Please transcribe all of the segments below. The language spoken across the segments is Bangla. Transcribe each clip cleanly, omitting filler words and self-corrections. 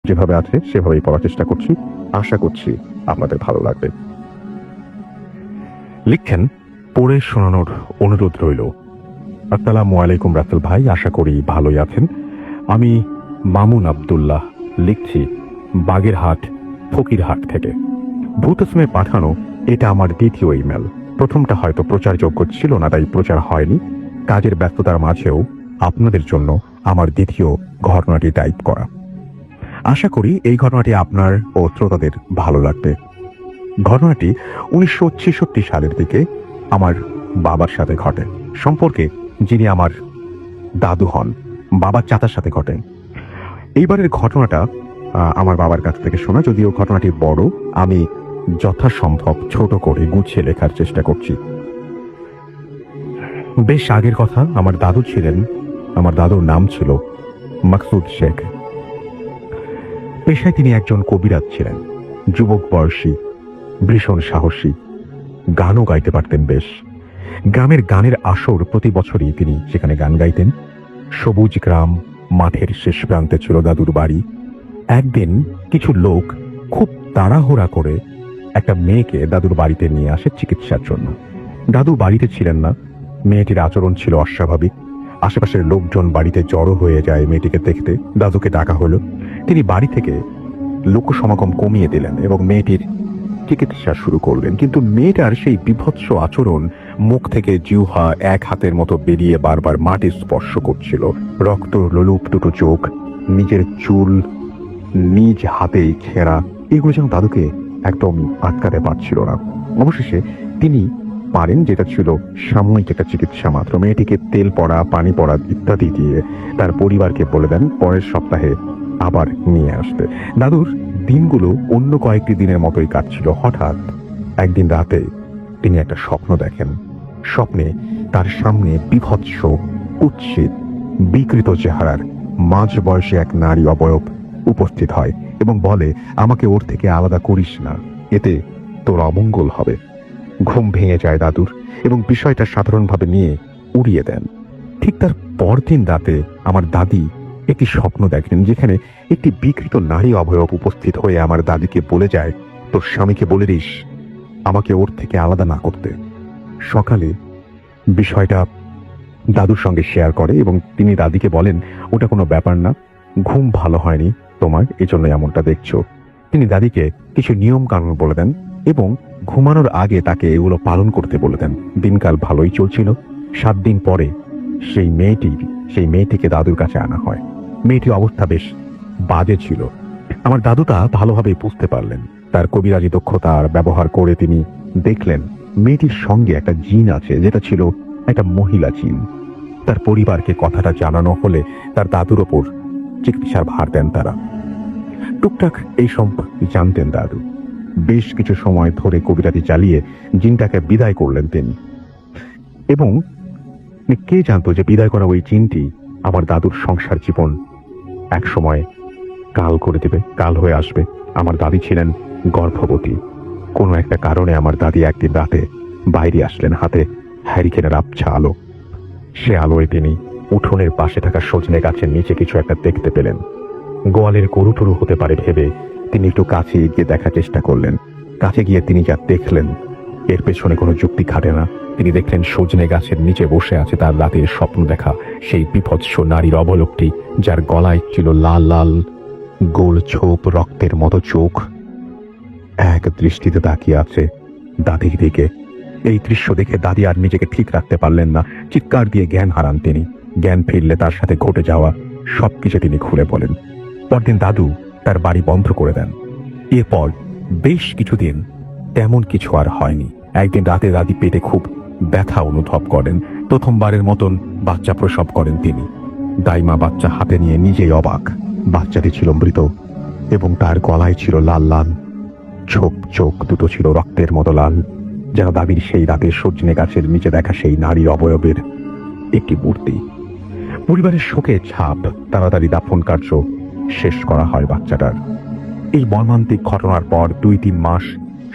যেভাবে আছে সেভাবেই পড়ার চেষ্টা করছি। আশা করছি আপনাদের ভালো লাগবে। লিখছেন, পড়ে শোনানোর অনুরোধ রইল। আসসালামু আলাইকুম রাসেল ভাই, আশা করি ভালোই আছেন। আমি মামুন আব্দুল্লাহ লিখছি বাগেরহাট ফকিরহাট থেকে। ভূতসমে পাঠানো এটা আমার দ্বিতীয় ইমেল। প্রথমটা হয়তো প্রচারযোগ্য ছিল না, তাই প্রচার হয়নি। কাজের ব্যস্ততার মাঝেও আপনাদের জন্য আমার দ্বিতীয় ঘটনাটি টাইপ করা। আশা করি এই ঘটনাটি আপনার ও শ্রোতাদের ভালো লাগবে। ঘটনাটি 1966 সালের দিকে আমার বাবার সাথে ঘটে। সম্পর্কে যিনি আমার দাদু হন, বাবার চাচার সাথে ঘটে। এইবারের ঘটনাটা আমার বাবার কাছ থেকে শোনা, যদিও ঘটনাটি বড়। আমি যথাসম্ভব ছোট করে গুছিয়ে লেখার চেষ্টা করছি। বেশ আগের কথা, আমার দাদুর নাম ছিল মাকসুদ শেখ। পেশায় তিনি একজন কবিরাজ ছিলেন। যুবক বয়সী, ভীষণ সাহসী, গানও গাইতে পারতেন বেশ। গ্রামের গানের আসর প্রতি বছরই তিনি সেখানে গান গাইতেন। সবুজ গ্রাম, মাঠের শেষ প্রান্তে ছিল দাদুর বাড়ি। একদিন কিছু লোক খুব তাড়াহুড়া করে একটা মেয়েকে দাদুর বাড়িতে নিয়ে আসে চিকিৎসার জন্য। দাদু বাড়িতে ছিলেন না। মেয়েটির আচরণ ছিল অস্বাভাবিক। আশেপাশের লোকজন বাড়িতে জড়ো হয়ে যায় মেয়েটিকে দেখতে। দাদুকে ডাকা হলো। তিনি বাড়ি থেকে লোক সমাগম কমিয়ে দিলেন এবং মেয়েটির চিকিৎসা শুরু করলেন। কিন্তু মেয়েটার সেই বিভৎস আচরণ, মুখ থেকে জিহ্বা এক হাতের মতো বেরিয়ে বারবার মাটি স্পর্শ করছিল। রক্ত লোলুপ দুটো চোখ, নিজের চুল নিজ হাতেই ছেঁড়া, এগুলো যেন দাদুকে একদম আটকাতে পারছিল না। অবশেষে তিনি পারেন, যেটা ছিল সাময়িক একটা চিকিৎসা মাত্র। মেয়েটিকে তেল পড়া, পানি পড়া ইত্যাদি দিয়ে তার পরিবারকে বলে দেন পরের সপ্তাহে আবার নিয়ে আসতে। দাদুর দিনগুলো অন্য কয়েকটি দিনের মতোই কাটছিল। হঠাৎ একদিন রাতে তিনি একটা স্বপ্ন দেখেন। স্বপ্নে তার সামনে বিভৎস, কুৎসিত, বিকৃত চেহারার মাঝ বয়সী এক নারী অবয়ব উপস্থিত হয় এবং বলে, আমাকে ওর থেকে আলাদা করিস না, এতে তোর অমঙ্গল হবে। ঘুম ভেঙে যায় দাদুর এবং বিষয়টা সাধারণভাবে নিয়ে উড়িয়ে দেন। ঠিক তার পরদিন রাতে আমার দাদি একটি স্বপ্ন দেখেন, যেখানে একটি বিকৃত নারী অবয়ব উপস্থিত হয়ে আমার দাদিকে বলে যায়, তোর স্বামীকে বলে দিস আমাকে ওর থেকে আলাদা না করতে। সকালে বিষয়টা দাদুর সঙ্গে শেয়ার করে এবং তিনি দাদিকে বলেন, ওটা কোনো ব্যাপার না, ঘুম ভালো হয়নি তোমার, এজন্য এমনটা দেখছো। তিনি দাদিকে কিছু নিয়ম কানুন বলে দেন এবং ঘুমানোর আগে তাকে এগুলো পালন করতে বলে দেন। দিনকাল ভালোই চলছিল। 7 দিন পরে সেই মেয়েটিকে দাদুর কাছে আনা হয়। মেয়েটির অবস্থা বেশ বাজে ছিল। আমার দাদু তা ভালোভাবে বুঝতে পারলেন। তার কবিরাজি দক্ষতার ব্যবহার করে তিনি দেখলেন মেয়েটির সঙ্গে একটা জিন আছে, যেটা ছিল একটা মহিলা জিন। তার পরিবারকে কথাটা জানানো হলে তার দাদুর ওপর চিকিৎসার ভার দেন তারা। টুকটাক এইসব জানতেন দাদু। বেশ কিছু সময় ধরে কবিরাজি চালিয়ে জিনটাকে বিদায় করলেন তিনি। এবং কে জানতো যে বিদায় করা ওই জিনটি আমার দাদুর সংসার জীবন এক সময় কাল করে দেবে, কাল হয়ে আসবে। আমার দাদি ছিলেন গর্ভবতী। কোনো একটা কারণে আমার দাদি একদিন রাতে বাইরে আসলেন, হাতে হ্যারিকেনের আবছা আলো। সে আলোয় তিনি উঠোনের পাশে থাকা সজনে গাছের নিচে কিছু একটা দেখতে পেলেন। গোয়ালের গরু টরু হতে পারে ভেবে তিনি একটু কাছে এগিয়ে দেখার চেষ্টা করলেন। কাছে গিয়ে তিনি যা দেখলেন, এর পেছনে কোনো যুক্তি খাটে না। তিনি দেখলেন সজনে গাছের নিচে বসে আছে তার রাতের স্বপ্ন দেখা সেই বিভৎস নারীর অবলোকটি, যার গলায় ছিল লাল লাল গোল ছোপ, রক্তের মতো চোখ। এক দৃষ্টিতে তাকিয়ে আছে দাদির দিকে। এই দৃশ্য দেখে দাদি আর নিজেকে ঠিক রাখতে পারলেন না। চিৎকার দিয়ে জ্ঞান হারান তিনি। জ্ঞান ফিরলে তার সাথে ঘটে যাওয়া সবকিছু তিনি খুলে বলেন। পরদিন দাদু তার বাড়ি বন্ধ করে দেন। এরপর বেশ কিছুদিন তেমন কিছু আর হয়নি। একদিন রাতে দাদি পেটে খুব ব্যথা অনুভব করেন। প্রথমবারের মতন বাচ্চা প্রসব করেন তিনি। দাইমা বাচ্চা হাতে নিয়ে নিজেই অবাক। বাচ্চাটি ছিল মৃত এবং তার গলায় ছিল লাল লাল ছোপ, চোখ দুটো ছিল রক্তের মতো লাল, যেন দাদির সেই রাতে সজনে গাছের নিচে দেখা সেই নারীর অবয়বের একটি মূর্তি। পরিবারের শোকে ছাপ, তাড়াতাড়ি দাফন কার্য শেষ করা হয় বাচ্চাটার। এই মর্মান্তিক ঘটনার পর 2-3 মাস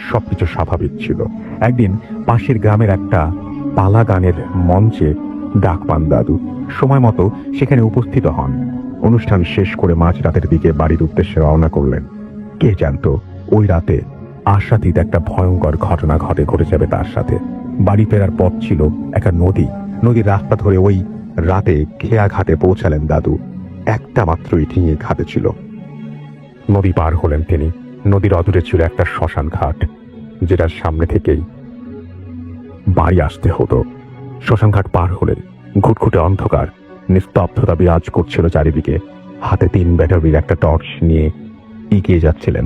সবকিছু স্বাভাবিক ছিল। একদিন পাশের গ্রামের একটা পালা গানের মঞ্চে ডাক পান দাদু। সময় মতো সেখানে উপস্থিত হন। অনুষ্ঠান শেষ করে মাঝরাতের দিকে বাড়ির উদ্দেশ্যে রওনা করলেন। কে জানতো ওই রাতে আশাতীত একটা ভয়ঙ্কর ঘটনা ঘটে যাবে তার সাথে। বাড়ি ফেরার পথ ছিল একটা নদীর রাস্তা ধরে ওই রাতে খেয়া ঘাটে পৌঁছালেন দাদু। একটা মাত্র ইটিঙে ঘাটে ছিল। নদী পার হলেন তিনি। নদীর অদূরে ছিল একটা শ্মশান ঘাট, যেটার সামনে থেকেই বাড়ি আসতে হতো। শ্মশান ঘাট পার হলে ঘুটঘুটে অন্ধকার, নিস্তব্ধতা বিরাজ করছিল চারিদিকে। হাতে 3 ব্যাটারির একটা টর্চ নিয়ে এগিয়ে যাচ্ছিলেন।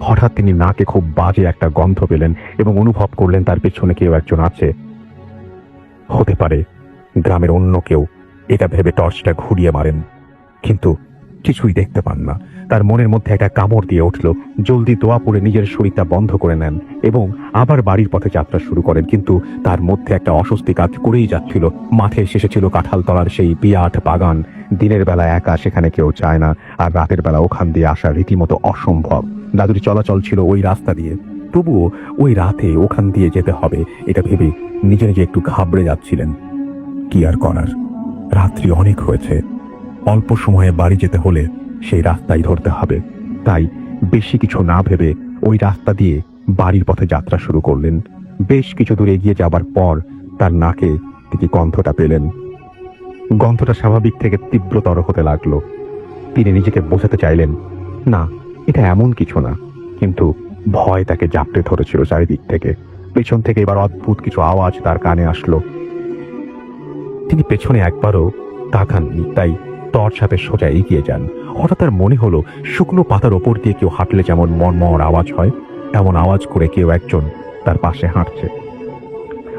হঠাৎ তিনি নাকে খুব বাজে একটা গন্ধ পেলেন এবং অনুভব করলেন তার পেছনে কেউ একজন আছে। হতে পারে গ্রামের অন্য কেউ, এটা ভেবে টর্চটা ঘুরিয়ে মারেন, কিন্তু কিছুই দেখতে পান না। তার মনের মধ্যে একটা কামড় দিয়ে উঠল। জলদি দোয়া পড়ে নিজের শরীরটা বন্ধ করে নেন এবং আবার বাড়ির পথে যাত্রা শুরু করেন। কিন্তু তার মধ্যে একটা অস্বস্তি কাজ করেই যাচ্ছিল। মাঠের শেষে ছিল কাঁঠাল তলার সেই বিরাট বাগান। দিনের বেলা একা সেখানে কেউ যায় না, আর রাতের বেলা ওখান দিয়ে আসা রীতিমতো অসম্ভব। দাদুর চলাচল ছিল ওই রাস্তা দিয়ে, তবুও ওই রাতে ওখান দিয়ে যেতে হবে এটা ভেবে নিজে নিজে একটু ঘাবড়ে যাচ্ছিলেন। কি আর করার, রাত্রি অনেক হয়েছে। অল্প সময়ে বাড়ি যেতে হলে সেই রাস্তাই ধরতে হবে। তাই বেশি কিছু না ভেবে ওই রাস্তা দিয়ে বাড়ির পথে যাত্রা শুরু করলেন। বেশ কিছু দূর এগিয়ে যাবার পর তার নাকে তিনি গন্ধটা পেলেন। গন্ধটা স্বাভাবিক থেকে তীব্রতর হতে লাগলো। তিনি নিজেকে বোঝাতে চাইলেন, না, এটা এমন কিছু না, কিন্তু ভয় তাকে জাপটে ধরেছিল চারিদিক থেকে। পেছন থেকে এবার অদ্ভুত কিছু আওয়াজ তার কানে আসলো। তিনি পেছনে একবারও তাকাননি, তাই টর্চ হাতে সোজা এগিয়ে যান। হঠাৎ তার মনে হলো শুকনো পাতার ওপর দিয়ে কেউ হাঁটলে যেমন মরমর আওয়াজ হয়, এমন আওয়াজ করে কেউ একজন তার পাশে হাঁটছে।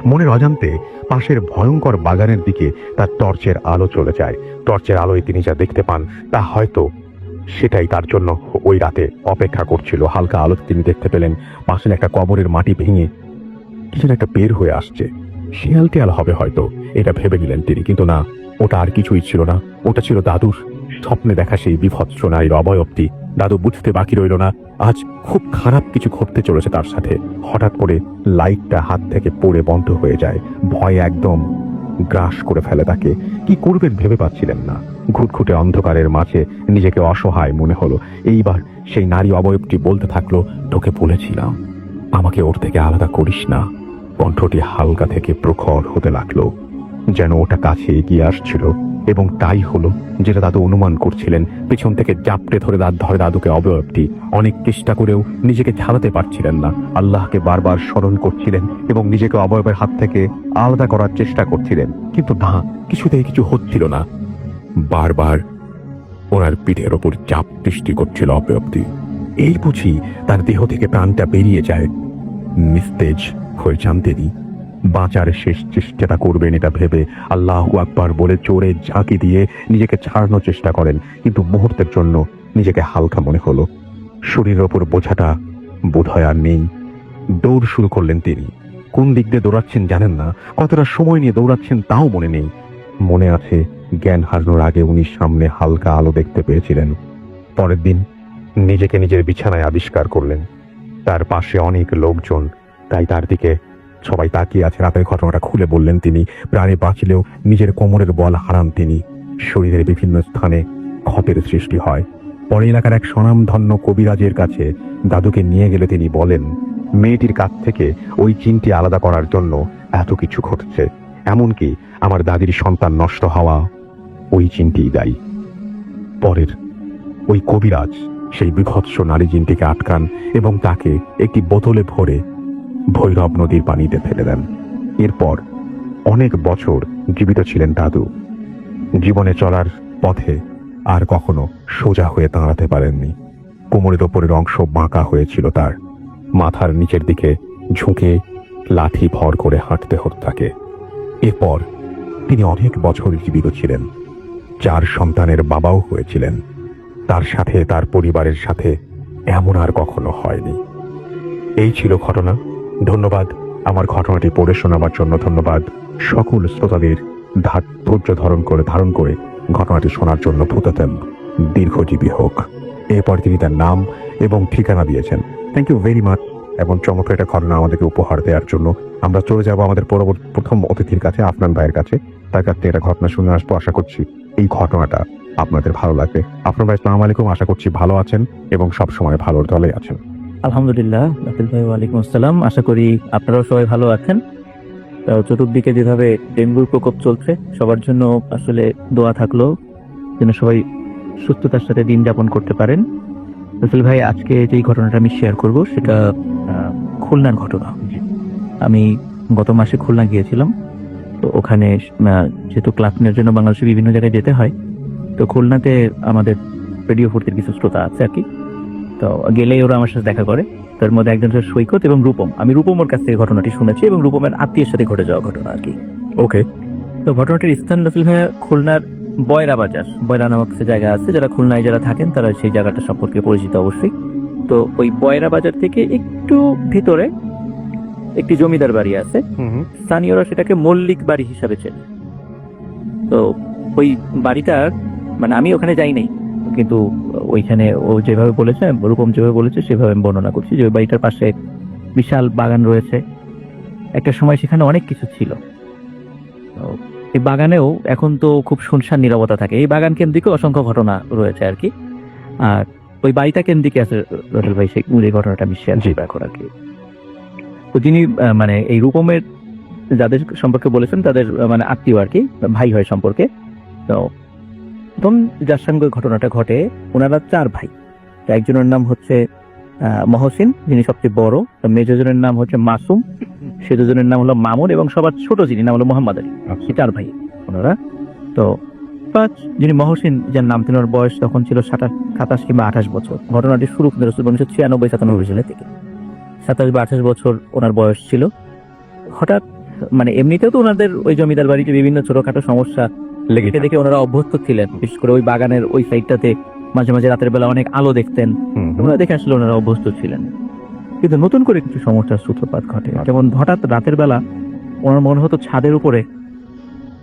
মনের অজান্তে পাশের ভয়ঙ্কর বাগানের দিকে তার টর্চের আলো চলে যায়। টর্চের আলোয় তিনি যা দেখতে পান তা হয়তো সেটাই তার জন্য ওই রাতে অপেক্ষা করছিল। হালকা আলো তিনি দেখতে পেলেন পাশের একটা কবরের মাটি ভেঙে কিছু একটা বের হয়ে আসছে। শিয়াল টিয়াল হবে হয়তো, এটা ভেবে নিলেন তিনি, কিন্তু না, ওটা আর কিছুই ছিল না। ওটা ছিল দাদুর স্বপ্নে দেখা সেই বিভৎস নারীর অবয়বটি। দাদু বুঝতে বাকি রইল না আজ খুব খারাপ কিছু ঘটতে চলেছে তার সাথে। হঠাৎ করে লাইটটা হাত থেকে পড়ে বন্ধ হয়ে যায়। ভয় একদম গ্রাস করে ফেলে তাকে। কি করবেন ভেবে পাচ্ছিলেন না। ঘুটঘুটে অন্ধকারের মাঝে নিজেকে অসহায় মনে হলো। এইবার সেই নারী অবয়বটি বলতে থাকলো, তোকে বলেছিলাম আমাকে ওর থেকে আলাদা করিস না। কণ্ঠটি হালকা থেকে প্রখর হতে লাগলো, যেন ওটা কাছে এগিয়ে আসছিল। এবং তাই হলো যেটা দাদু অনুমান করছিলেন। পেছন থেকে জাপটে ধরে দাদুকে অবয়বটি। অনেক চেষ্টা করেও নিজেকে ছাড়াতে পারছিলেন না। আল্লাহকে বারবার স্মরণ করছিলেন এবং নিজেকে অবয়বের হাত থেকে আলাদা করার চেষ্টা করছিলেন, কিন্তু না, কিছুতেই কিছু হচ্ছিল না। বারবার ওনার পিঠের ওপর চাপ সৃষ্টি করছিল অবয়বটি। এই বুঝি তার দেহ থেকে প্রাণটা বেরিয়ে যায়। নিস্তেজ হয়ে যান তিনি। বাঁচার শেষ চেষ্টাটা করবেন এটা ভেবে আল্লাহু আকবার বলে জোরে ঝাঁকি দিয়ে নিজেকে ছাড়ানোর চেষ্টা করেন, কিন্তু মুহূর্তের জন্য নিজেকে হালকা মনে হলো। শরীরের ওপর বোঝাটা বোধহয় আর নেই। দৌড় শুরু করলেন তিনি। কোন দিক দিয়ে দৌড়াচ্ছেন জানেন না, কতটা সময় নিয়ে দৌড়াচ্ছেন তাও মনে নেই। মনে আছে জ্ঞান হারানোর আগে উনি সামনে হালকা আলো দেখতে পেয়েছিলেন। পরের দিন নিজেকে নিজের বিছানায় আবিষ্কার করলেন। তার পাশে অনেক লোকজন, তাই তার দিকে সবাই তাকিয়ে আছে। রাতের ঘটনাটা খুলে বললেন তিনি। প্রাণে বাঁচলেও নিজের কোমরের বল হারান তিনি। শরীরের বিভিন্ন স্থানে ক্ষতের সৃষ্টি হয়। পরে এলাকার এক স্বনামধন্য কবিরাজের কাছে দাদুকে নিয়ে গেলে তিনি বলেন, মেয়েটির কাছ থেকে ওই চিনটি আলাদা করার জন্য এত কিছু ঘটছে। এমনকি আমার দাদির সন্তান নষ্ট হওয়া ওই চিনটিই দায়ী। পরের ওই কবিরাজ সেই বিভৎস নারী জিনটিকে আটকান এবং তাকে একটি বোতলে ভরে ভৈরব নদীর পানিতে ফেলে দেন। এরপর অনেক বছর জীবিত ছিলেন দাদু। জীবনে চলার পথে আর কখনো সোজা হয়ে দাঁড়াতে পারেননি। কোমরের ওপরের অংশ বাঁকা হয়েছিল তার। মাথার নিচের দিকে ঝুঁকে লাঠি ভর করে হাঁটতে হতো তাকে। এরপর তিনি অনেক বছর জীবিত ছিলেন। 4 সন্তানের বাবাও হয়েছিলেন। তার সাথে তার পরিবারের সাথে এমন আর কখনো হয়নি। এই ছিল ঘটনা। ধন্যবাদ আমার ঘটনাটি পড়ে শোনাবার জন্য। ধন্যবাদ সকল শ্রোতাদের ধৈর্য ধারণ করে ঘটনাটি শোনার জন্য। ভূতাতেন দীর্ঘজীবী হোক। এরপর তিনি তার নাম এবং ঠিকানা দিয়েছেন। Thank you very much. এবং চমৎকার একটা ঘটনা আমাদেরকে উপহার দেওয়ার জন্য। আমরা চলে যাব আমাদের প্রথম অতিথির কাছে, আফনান ভাইয়ের কাছে। তার কাছ থেকে একটা ঘটনা শুনে আসবো। আশা করছি এই ঘটনাটা আপনাদের ভালো লাগবে। আপনার ভাই আসসালামু আলাইকুম, আশা করছি ভালো আছেন এবং সব সময় ভালোর দলে আছেন। আলহামদুলিল্লাহ রাফেল ভাই, ওয়ালাইকুম আসসালাম। আশা করি আপনারাও সবাই ভালো আছেন। তো চতুর্দিকে যেভাবে ডেঙ্গুর প্রকোপ চলছে, সবার জন্য আসলে দোয়া থাকলো যেন সবাই সুস্থতার সাথে দিন যাপন করতে পারেন। রাফেল ভাই, আজকে যেই ঘটনাটা আমি শেয়ার করব সেটা খুলনার ঘটনা। আমি গত মাসে খুলনা গিয়েছিলাম। তো ওখানে যেহেতু ক্লাস নেওয়ার জন্য বাংলাদেশে বিভিন্ন জায়গায় যেতে হয়, তো খুলনাতে আমাদের রেডিও ফুর্তির কিছু শ্রোতা আছে আর কি। তো গেলেই ওরা আমার সাথে দেখা করে। তার মধ্যে একজন হচ্ছে সৈকত এবং রূপম। আমি রূপমের কাছ থেকে ঘটনাটি শুনেছি এবং রূপমের আত্মীয়ের সাথে ঘটে যাওয়া ঘটনা আর কি। ওকে। তো ঘটনাটির স্থান রাফেল ভাইয়া খুলনার বয়রা বাজার। বয়রা নামক একটা জায়গা আছে, যারা খুলনায় যারা থাকেন তারা সেই জায়গাটা সম্পর্কে পরিচিত অবশ্যই। তো ওই বয়রা বাজার থেকে একটু ভিতরে একটি জমিদার বাড়ি আছে। স্থানীয়রা সেটাকে মল্লিক বাড়ি হিসাবে চেনে। তো ওই বাড়িটার মানে আমি ওখানে যাই নাই, কিন্তু ওইখানে ও যেভাবে বলেছে, রূপম যেভাবে বলেছে সেভাবে আমি বর্ণনা করছি যে ওই বাড়িটার পাশে বিশাল বাগান রয়েছে। একটা সময় সেখানে অনেক কিছু ছিল। তো এই বাগানেও এখন তো খুব শুনশান নীরবতা থাকে। এই বাগান কেন্দ্রিক অসংখ্য ঘটনা রয়েছে আর কি। আর ওই বাড়িটা কেন্দ্রিক আছে রতল ভাই, সেই ঘটনাটা আমি শেয়ার করবো এখন আর কি। তো যিনি মানে এই রূপমের যাদের সম্পর্কে বলেছেন তাদের মানে আত্মীয় আর কি, ভাই হয় সম্পর্কে। তো প্রথম যার সঙ্গে ঘটনাটা ঘটে, ওনারা 4 ভাই। একজনের নাম হচ্ছে মহসিন, যিনি সবচেয়ে বড়। মেজজনের নাম হচ্ছে মাসুম, সে দুজনের নাম হলো মামুন, এবং সবার ছোট যিনি নাম হলো মোহাম্মদ আলী। এই 4 ভাই ওনারা। তো যিনি মহসিন, যার নাম, তিনার বয়স তখন ছিল 27 কিংবা 28 বছর। ঘটনাটি শুরু 1996-97 সালে থেকে। 27 বা 28 বছর ওনার বয়স ছিল। হঠাৎ মানে এমনিতেও তো ওনাদের ওই জমিদার বাড়িতে বিভিন্ন ছোটখাটো সমস্যা লেগে দেখে ওনারা অভ্যস্ত ছিলেন। বিশেষ করে ওই বাগানের ওই সাইডটাতে মাঝে মাঝে রাতের বেলা অনেক আলো দেখতেন। ওনারা দেখে আসলে ওনারা অভ্যস্ত ছিলেন। কিন্তু নতুন করে কিছু সমস্যার সূত্রপাত ঘটে। যেমন হঠাৎ রাতের বেলা ওনার মনে হতো ছাদের উপরে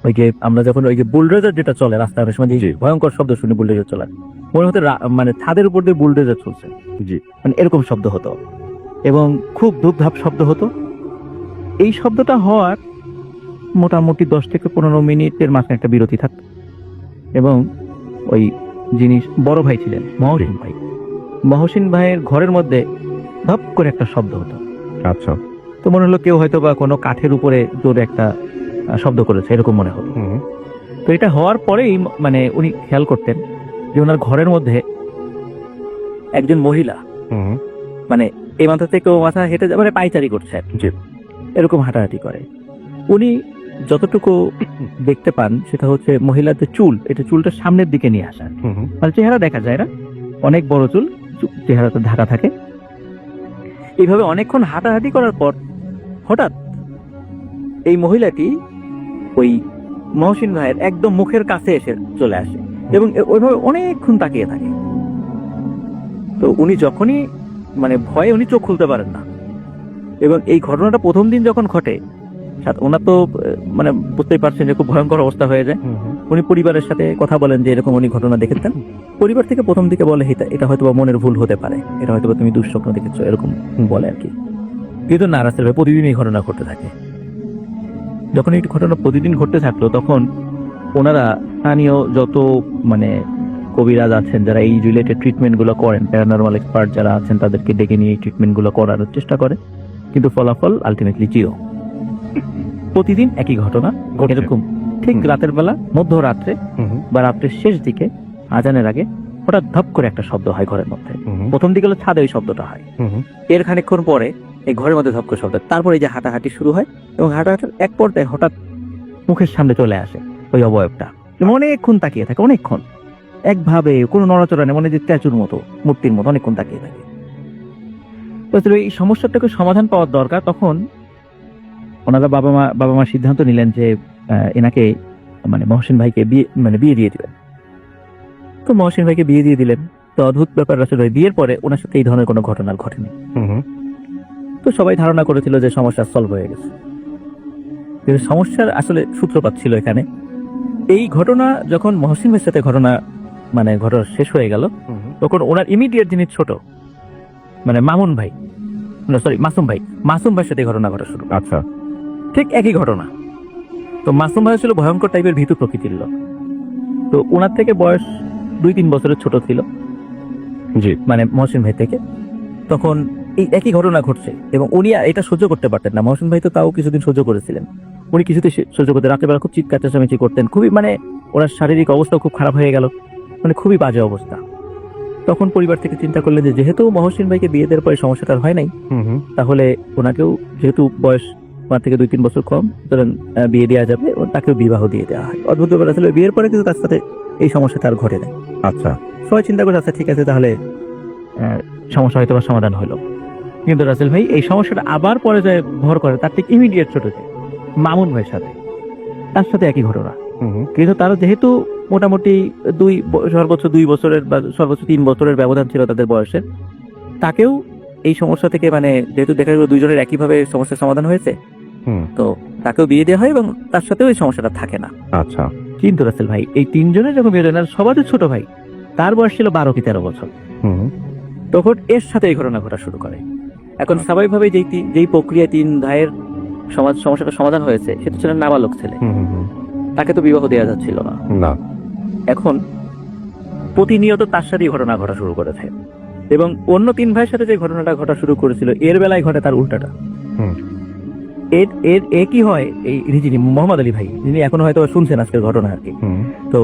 ওই যে আমরা যখন ওই যে বুলডোজার যেটা চলে রাস্তায়, অনেক সময় ভয়ঙ্কর শব্দ শুনি বুলডোজার চলার, মনে হতো মানে ছাদের উপর দিয়ে বুলডোজার চলছে, মানে এরকম শব্দ হতো এবং খুব ধূপধাপ শব্দ হতো। এই শব্দটা হওয়ার মোটামুটি 10 থেকে 15 মিনিটের মাঝে একটা বিরতি থাকতো এবং ওই যিনি বড় ভাই ছিলেন মহসিন ভাইয়ের ঘরের মধ্যে ধপ করে একটা শব্দ হতো। আচ্ছা। তো মনে হলো কেউ হয়তো বা কোনো কাঠের উপরে জোরে একটা শব্দ করেছে, এরকম মনে হতো। তো এটা হওয়ার পরেই মানে উনি খেয়াল করতেন যে ওনার ঘরের মধ্যে একজন মহিলা মানে এই মাথা থেকে ও মাথা হেঁটে মানে পায়চারি করছে, এরকম হাঁটাহাঁটি করে। উনি যতটুকু দেখতে পান সেটা হচ্ছে মহিলাদের চুল, এটা চুলটা সামনের দিকে নিয়ে আসা, মানে চেহারা দেখা যায় না, অনেক বড় চুল, চেহারাটা ঢাকা থাকে। এইভাবে অনেকক্ষণ হাঁটাহাঁটি করার পর হঠাৎ এই মহিলাটি ওই মহসিন ভাইয়ের একদম মুখের কাছে এসে চলে আসে এবং ওইভাবে অনেকক্ষণ তাকিয়ে থাকে। তো উনি যখনই মানে ভয়ে উনি চোখ খুলতে পারেন না। এবং এই ঘটনাটা প্রথম দিন যখন ঘটে, ওনার তো মানে বুঝতেই পারছেন যে খুব ভয়ঙ্কর অবস্থা হয়ে যায়। উনি পরিবারের সাথে কথা বলেন যে এরকম উনি ঘটনা দেখেছেন। পরিবার থেকে প্রথম দিকে বলে এটা হয়তো বা মনের ভুল হতে পারে, এটা হয়তো তুমি দুঃস্বপ্ন দেখেছো, এরকম বলে আর কি। কিন্তু না, রাস্তার ভাই প্রতিদিন এই ঘটনা ঘটতে থাকে। যখন এই ঘটনা প্রতিদিন ঘটতে থাকলো তখন ওনারা স্থানীয় যত মানে কবিরাজ আছেন যারা এই রিলেটেড ট্রিটমেন্ট গুলো করেন, প্যারানরমাল এক্সপার্ট যারা আছেন, তাদেরকে ডেকে নিয়ে এই ট্রিটমেন্ট গুলো করার চেষ্টা করে, কিন্তু ফলাফল আলটিমেটলি জিরো। প্রতিদিন একই ঘটনা এরকম, ঠিক রাতের বেলা মধ্যরাত্রে বা রাত্রের শেষ দিকে আজানের আগে হঠাৎ ধপ করে একটা শব্দ হয় ঘরের মধ্যে। প্রথম দিকে হলো ছাদে ওই শব্দটা হয়, এর খানিকক্ষণ পরে এই ঘরের মধ্যে ধপ করে শব্দ, তারপরে এই যে হাঁটাহাঁটি শুরু হয় এবং হাঁটাহাঁটির এক পর্যায়ে হঠাৎ মুখের সামনে চলে আসে ওই অবয়বটা। অনেকক্ষণ তাকিয়ে থাকে, অনেকক্ষণ একভাবে কোনো নড়াচড়া নেই, মানে যে স্ট্যাচুর মতো, মূর্তির মতো অনেকক্ষণ তাকিয়ে থাকে। এই সমস্যাটাকে সমাধান পাওয়ার দরকার। তখন ওনারা বাবা মা সিদ্ধান্ত নিলেন যে এনাকে মানে মহসিন ভাইকে বিয়ে দিয়ে দিবেন। তো মহসিন ভাইকে বিয়ে দিয়ে দিলেন। তো অদ্ভুত ব্যাপার আসলে বিয়ের পরে ওনার সাথে এই ধরনের কোনো ঘটনা ঘটেনি। তো সবাই ধারণা করেছিল যে সমস্যা সলভ হয়ে গেছে, কিন্তু সমস্যার আসলে সূত্রপাত ছিল এখানে। এই ঘটনা যখন মহসিন ভাইয়ের সাথে ঘটনা শেষ হয়ে গেল, তখন ওনার ইমিডিয়েট যিনি ছোট মানে মাসুম ভাইয়ের সাথে ঘটনা ঘটা শুরু। আচ্ছা। ঠিক একই ঘটনা। তো মাসুম ভাই ছিল ভয়ঙ্কর টাইপের ভীতু প্রকৃতির লোক। তো ওনার থেকে বয়স 2-3 বছরের ছোট ছিল, জি। মানে মহসিন ভাই থেকে। তখন এই একই ঘটনা ঘটছে এবং উনি আর এটা সহ্য করতে পারতেন না। মহসিন ভাই তো তাও কিছুদিন সহ্য করেছিলেন, উনি কিছুতে সহ্য করতেন। রাত্রেবেলা খুব চিৎকার চেঁচামেচি করতেন, খুবই মানে ওনার শারীরিক অবস্থাও খুব খারাপ হয়ে গেল, মানে খুবই বাজে অবস্থা। তখন পরিবার থেকে চিন্তা করলেন যে যেহেতু মহসিন ভাইকে বিয়ে দেওয়ার পরে সমস্যাটা আর হয় নাই, তাহলে ওনাকেও যেহেতু বয়স ওনার থেকে 2-3 বছর কম, সুতরাং বিয়ে দেওয়া যাবে, তাকেও বিবাহ দিয়ে দেওয়া হয়। অদ্ভুত ব্যাপার আসলে বিয়ের পরে কিন্তু তার সাথে এই সমস্যাটা আর ঘটে নাই। আচ্ছা। সবাই চিন্তা করে আচ্ছা ঠিক আছে, তাহলে সমস্যা হয়তো বা সমাধান হলো। কিন্তু রাসেল ভাই এই সমস্যাটা আবার পরে যায় ভর করে তার ঠিক ইমিডিয়েট ছোট যে মামুন ভাইয়ের সাথে, তার সাথে একই ঘটনা। কিন্তু তারা যেহেতু মোটামুটি সর্বোচ্চ 2 বছরের বা সর্বোচ্চ 3 বছরের ব্যবধান ছিল তাদের বয়সের, তাকেও এই সমস্যা থেকে মানে যেহেতু দেখা গেল দুইজনের একইভাবে সমস্যার সমাধান হয়েছে, তো তাকেও বিয়ে দেওয়া হয় এবং তার সাথেও এই সমস্যাটা থাকে না। আচ্ছা। কিন্তু রাসেল ভাই এই 3 জনের যখন বিয়ে হয়, সবার ছোট ভাই তার বয়স ছিল 12 কি 13 বছর, তখন এর সাথে এই ঘটনা ঘটা শুরু করে। এখন স্বাভাবিকভাবে যেই প্রক্রিয়ায় 3 ভাইয়ের সমস্যাটা সমাধান হয়েছে, সেটা ছিল নাবালক ছেলে, তাকে তো বিবাহ দেওয়া যাচ্ছিল না। এখন প্রতিনিয়ত তার সাথেই ঘটনা ঘটা শুরু করেছে এবং অন্য 3 ভাইয়ের সাথে যে ঘটনাটা ঘটা শুরু করেছিল এর বেলায় ঘটে তার উল্টাটা। এর কি হয়, এই যিনি মোহাম্মদ আলী ভাই, যিনি এখন হয়তো শুনছেন আজকের ঘটনা আর কি, তো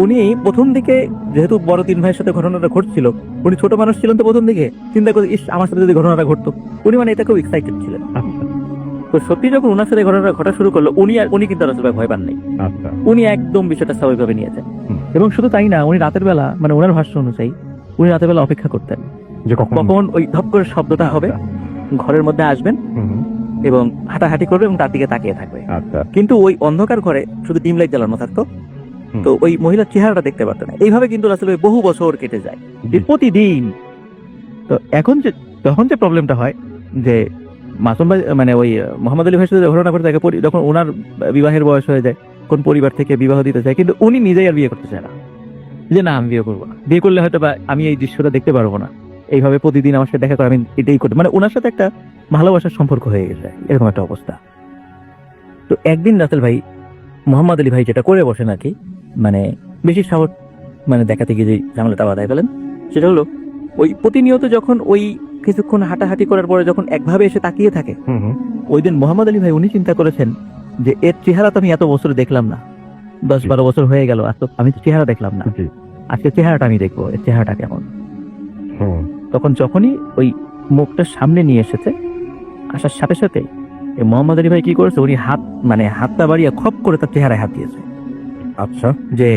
উনি প্রথম দিকে যেহেতু বড় 3 ভাইয়ের সাথে ঘটনাটা ঘটছিল, উনি ছোট মানুষ ছিলেন, তো প্রথম দিকে চিন্তা করে ইস আমার সাথে যদি ঘটনাটা ঘটতো, উনি মানে এটা খুব এক্সাইটেড ছিলেন। তো সত্যি যখন ওনার সাথে ঘটনাটা ঘটা শুরু করলো, উনি কিন্তু আসলে ভয় পান নাই। উনি একদম বিষয়টা স্বাভাবিকভাবে নিয়েছেন এবং শুধু তাই না, উনি রাতের বেলা মানে ওনার ভাষ্য অনুযায়ী উনি রাতের বেলা অপেক্ষা করতেন যে কখন ওই ধপ করে শব্দটা হবে, ঘরের মধ্যে আসবেন এবং হাঁটাহাঁটি করবে এবং তার দিকে তাকিয়ে থাকবে। কিন্তু ওই অন্ধকার ঘরে শুধু ডিম লাইট জ্বালানো থাকতো, তো ওই মহিলার চেহারাটা দেখতে পারতো না। এইভাবে কিন্তু আসলে বহু বছর কেটে যায় প্রতিদিন। তো তখন যে প্রবলেমটা হয় যে মাসুম ভাই মানে ওই মোহাম্মদ আলী ভাইয়ের সাথে ঘটনা ঘটে থাকে, যখন ওনার বিবাহের বয়স হয়ে যায়, কোন পরিবার থেকে বিবাহ দিতে চায়, কিন্তু উনি নিজেই আর বিয়ে করতে চায় না, যে না আমি বিয়ে করবো না, বিয়ে করলে হয়তো বা আমি এই দৃশ্যটা দেখতে পারবো না, এইভাবে প্রতিদিন আমার সাথে দেখা করে আমি এটাই করতে, মানে ওনার সাথে একটা ভালোবাসার সম্পর্ক হয়ে গেছে, এরকম একটা অবস্থা। তো একদিন রাসেল ভাই মোহাম্মদ আলী ভাই যেটা করে বসে নাকি, মানে বেশি সাহস মানে দেখাতে গিয়ে যে ঝামেলাটা বাধায় ফেলেন, সেটা হলো ওই প্রতিনিয়ত যখন ওই কিছুক্ষণ হাঁটাহাঁটি করার পরে যখন একভাবে এসে তাকিয়ে থাকে, ওই দিন মোহাম্মদ আলী ভাই উনি চিন্তা করেছেন যে এর চেহারা তো আমি এত বছর দেখলাম না, 10-12 বছর হয়ে গেল, আর তো আমি তো চেহারা দেখলাম না, আজকে চেহারাটা আমি দেখবো, এর চেহারাটা কেমন। তখন যখনই ওই মুখটা সামনে নিয়ে এসেছে, আসার সাথে সাথে মোহাম্মদ আলী ভাই কি করেছে, উনি হাতটা বাড়িয়ে খপ করে তার চেহারায় হাত দিয়েছে। আচ্ছা, যে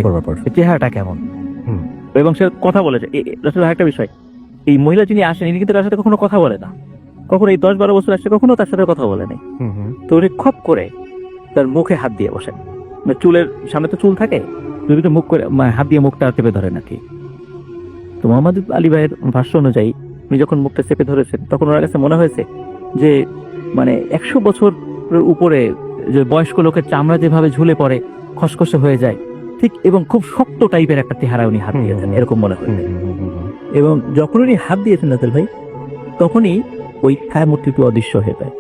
চেহারাটা কেমন, এবং সে কথা বলেছে। একটা বিষয়, এই মহিলা যিনি আসেন ইনি কিন্তু তার সাথে কখনো কথা বলে না, কখনো এই 10-12 বছর আসছে কখনো তার সাথে কথা বলে নাই। তো উনি খপ করে তার মুখে হাত দিয়ে বসেন, চুলের সামনে তো চুল থাকে, মুখ করে হাত দিয়ে মুখটা চেপে ধরে নাকি। তো মোহাম্মদ আলী ভাইয়ের ভাষ্য অনুযায়ী উনি যখন মুখটা চেপে ধরেছেন, তখন ওনার কাছে মনে হয়েছে যে মানে 100 বছরের উপরে যে বয়স্ক লোকের চামড়া যেভাবে ঝুলে পড়ে, খসখসে হয়ে যায়, ঠিক এবং খুব শক্ত টাইপের একটা চেহারা উনি হাত দিয়েছেন, এরকম মনে হয়েছে। এবং যখন উনি হাত দিয়েছেন নাসেল ভাই, তখনই ওই ছায়ামূর্তিটি অদৃশ্য হয়ে যায়।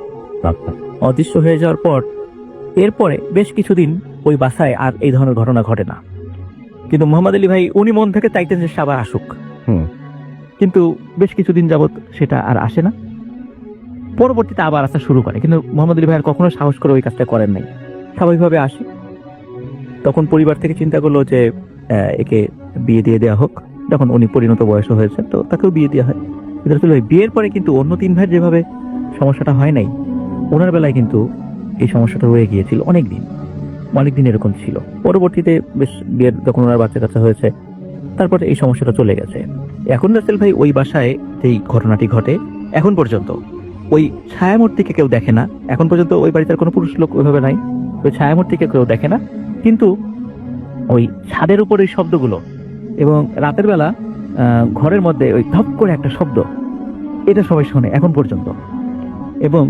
অদৃশ্য হয়ে যাওয়ার পর এরপরে বেশ কিছুদিন ওই বাসায় আর এই ধরনের ঘটনা ঘটে না। কিন্তু মোহাম্মদ আলী ভাই উনি মন থেকে চাইতেন যে সে আবার আসুক, কিন্তু বেশ কিছুদিন যাবত সেটা আর আসে না। পরবর্তীতে আবার আসা শুরু করে, কিন্তু মোহাম্মদ আলী ভাই আর কখনো সাহস করে ওই কাজটা করেন নাই, স্বাভাবিকভাবে আসে। তখন পরিবার থেকে চিন্তা করলো যে একে বিয়ে দিয়ে দেওয়া হোক, যখন উনি পরিণত বয়স হয়েছে তো তাকেও বিয়ে দেওয়া হয়। বিয়ের পরে কিন্তু অন্য 3 ভাইয়ের যেভাবে সমস্যাটা হয় নাই, ওনার বেলায় কিন্তু এই সমস্যাটা রয়ে গিয়েছিল অনেকদিন এরকম ছিল। পরবর্তীতে বেশ বিয়ের যখন ওনার বাচ্চা কাচ্চা হয়েছে, তারপরে এই সমস্যাটা চলে গেছে। এখন রাসেল ভাই ওই বাসায় যেই ঘটনাটি ঘটে, এখন পর্যন্ত ওই ছায়ামূর্তিকে কেউ দেখে না। এখন পর্যন্ত ওই বাড়িতে কোনো পুরুষ লোক ওইভাবে নাই, ওই ছায়ামূর্তিকে কেউ দেখে না। কিন্তু ওই ছাদের উপর এই শব্দগুলো এবং রাতের বেলা ঘরের মধ্যে ওই ধপ করে একটা শব্দ, এটা সবাই শোনে এখন পর্যন্ত। এবং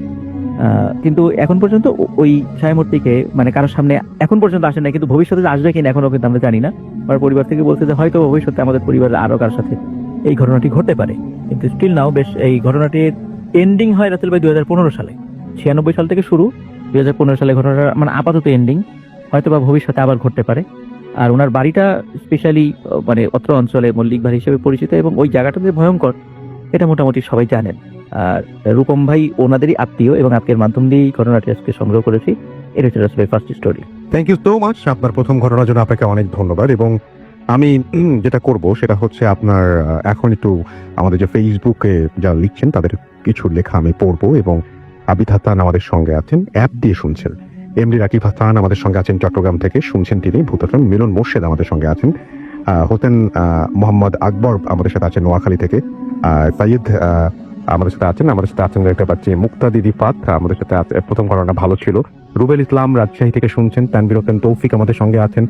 কিন্তু এখন পর্যন্ত ওই ছায়ামূর্তিকে মানে কারোর সামনে এখন পর্যন্ত আসে না, কিন্তু ভবিষ্যতে আসবে কিনা এখনো কিন্তু আমরা জানি না। আমার পরিবার থেকে বলছে যে হয়তো ভবিষ্যতে আমাদের পরিবারের আরো কারোর সাথে এই ঘটনাটি ঘটতে পারে, কিন্তু স্টিল নাও বেশ এই ঘটনাটির এন্ডিং হয় রাসেল ভাই 2015 সালে। 96 সাল থেকে শুরু, 2015 সালে ঘটনাটা মানে আপাতত এন্ডিং, হয়তো বা ভবিষ্যতে আবার ঘটতে পারে। আর ওনার বাড়িটা স্পেশালি মানে অত্র অঞ্চলে মল্লিক বাড়ি হিসেবে পরিচিত, এবং ওই জায়গাটা যে ভয়ঙ্কর এটা মোটামুটি সবাই জানেন। আর রূপম ভাই ওনাদেরই আত্মীয়, এবং আজকের মাধ্যম দিয়েই ঘটনাটি আজকে সংগ্রহ করেছি। এটা হচ্ছে আসলে first story. Thank you so much. আপনার প্রথম ঘটনার জন্য আপনাকে অনেক ধন্যবাদ। এবং আমি যেটা করব সেটা হচ্ছে আপনার এখন একটু আমাদের যে ফেসবুকে যা লিখছেন তাদের কিছু লেখা আমি পড়বো, এবং আবিদ হাসান আমাদের সঙ্গে আছেন, অ্যাপ দিয়ে শুনছেন। এমডি রাকিব হাসান আমাদের সঙ্গে আছেন চট্টগ্রাম থেকে, শুনছেন তিনি ভূতটন। মিলন মোর্শেদ আমাদের সঙ্গে আছেন, হোসেন মোহাম্মদ আকবর আমাদের সাথে আছেন নোয়াখালী থেকে, সাইদ আমাদের সাথে আছেন দেখতে পাচ্ছি মুক্তাদি রিফাত আমাদের সাথে আছে। প্রথম ঘটনা ভালো ছিল। রুবেল ইসলাম রাজশাহী থেকে শুনছেন, তানভীর হোসেন তৌফিক আমাদের সঙ্গে আছেন,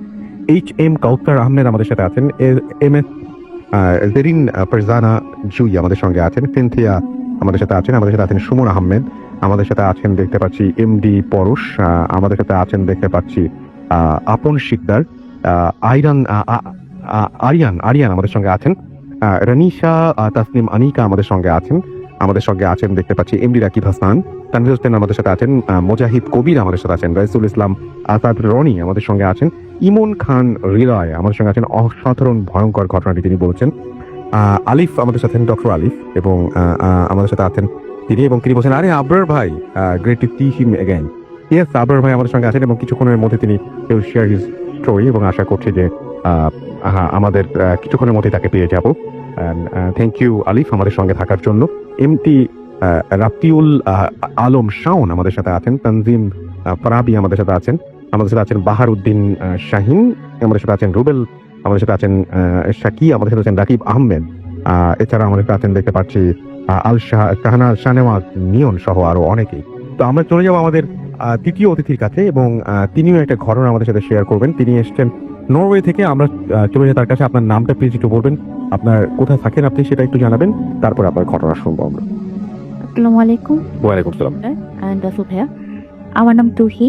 এইচ এম কাউসার আহমেদ আমাদের সাথে আছেন, এম এস জেরিন ফারজানা জুই আমাদের সঙ্গে আছেন, সিনথিয়া আমাদের সাথে আছেন সুমন আহমেদ আমাদের সাথে আছেন দেখতে পাচ্ছি, এমডি পরশ আমাদের সাথে আছেন দেখতে পাচ্ছি, আপন শিকদার, আরিয়ান আমাদের সঙ্গে আছেন, রানিশা তাসনিম আনিকা আমাদের সঙ্গে আছেন দেখতে পাচ্ছি, এমডি রাকিব হাসান, তানভীর হোসেন আমাদের সাথে আছেন, মোজাহিদ কবির আমাদের সাথে আছেন, রাইসুল ইসলাম আসাদ রনি আমাদের সঙ্গে আছেন, ইমন খান হৃদয় আমাদের সঙ্গে আছেন। অসাধারণ ভয়ঙ্কর ঘটনাটি তিনি বলছেন। আলিফ আমাদের সাথে, ডক্টর আলিফ, এবং আমাদের সাথে আছেন তিনি, এবং তিনি বলছেন আরে আবরার ভাই, great two see him again. Yes, Abrar ভাই আমাদের সঙ্গে আছেন, এবং কিছুক্ষণের মধ্যে তিনি শেয়ার হিজ স্টোরি, এবং আশা করছি যে আমাদের কিছুক্ষণের মধ্যে তাকে পেয়ে যাব। থ্যাংক ইউ আলিফ আমাদের সঙ্গে থাকার জন্য। এমটি রাফিউল আলম শাওন আমাদের সাথে আছেন, তানজিম ফারাবি আমাদের সাথে আছেন বাহার উদ্দিন শাহিন আমাদের সাথে আছেন, রুবেল আমাদের সাথে আছেন, শাকি আমাদের সাথে আছেন, রাকিব আহমেদ, এছাড়া আমাদের সাথে আছেন দেখতে পাচ্ছি আল শাহানা শাহনেওয়াজ নিয়ন সহ আরো অনেকেই। তো আমরা চলে যাবো আমাদের তৃতীয় অতিথির কাছে, এবং তিনিও একটা ঘটনা আমাদের সাথে শেয়ার করবেন। তিনি এসছেন নরওয়ে থেকে। আমরা চলে যাই তার কাছে। আপনার নামটা প্লিজ একটু বলবেন, আপনার কোথায় থাকেন আপনি সেটা একটু জানাবেন, তারপর আপনার ঘটনা শুনবো আমরা। আসসালামু আলাইকুম। ওয়ালাইকুম সালাম। অ্যান্ড রাসুল ভাইয়া, আমার নাম তুহি।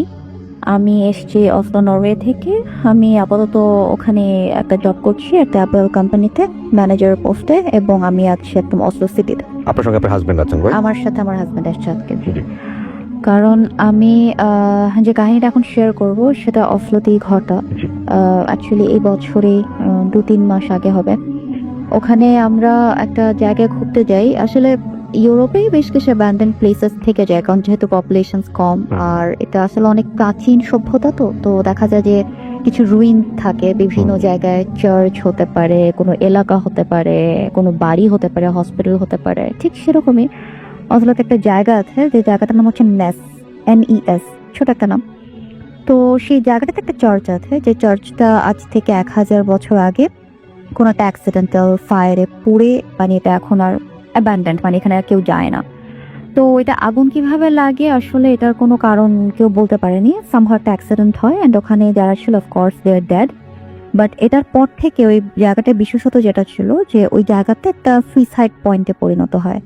আমি এসছি অসলো নরওয়ে থেকে। আমি আপাতত ওখানে একটা জব করছি একটা অ্যাপল কোম্পানিতে ম্যানেজার পোস্টে, এবং আমি আছি একদম অসলো সিটিতে। আপনার সঙ্গে আপনার হাজবেন্ড আছেন? আমার সাথে আমার হাজব্যান্ড আসছে আজকে। কারণ আমি যে কাহিনীটা এখন শেয়ার করব সেটা অসলোতেই ঘটা। অ্যাকচুয়ালি এই বছরে 2-3 মাস আগে হবে। ওখানে আমরা একটা জায়গায় ঘুরতে যাই। আসলে ইউরোপে বেশ কিছু অ্যাবান্ডেন্ড প্লেসেস থেকে যায়, কারণ যেহেতু পপুলেশন কম, আর এটা আসলে অনেক প্রাচীন সভ্যতা, তো দেখা যায় যে কিছু রুইন থাকে বিভিন্ন জায়গায়। চার্চ হতে পারে, কোনো এলাকা হতে পারে, কোনো বাড়ি হতে পারে, হসপিটাল হতে পারে। ঠিক সেরকমই অসলোতে একটা জায়গা আছে, যে জায়গাটার নাম হচ্ছে NES, ছোট একটা নাম। তো সেই জায়গাটাতে একটা চার্চ আছে, যে চার্চটা আজ থেকে 1000 বছর আগে কোনো একটা অ্যাক্সিডেন্টাল ফায়ারে পুড়ে, মানে এটা এখন আর অ্যাবান্ডেন্ট, মানে এখানে আর কেউ যায় না। তো এটা আগুন কিভাবে লাগে আসলে এটার কোনো কারণ কেউ বলতে পারেনি। সামহাউ একটা অ্যাক্সিডেন্ট হয়, অ্যান্ড ওখানে যারা ছিল of course they are dead. But এটার পর থেকে ওই জায়গাটা বিশেষত যেটা ছিল যে ওই জায়গাতে একটা সুইসাইড পয়েন্টে পরিণত হয়।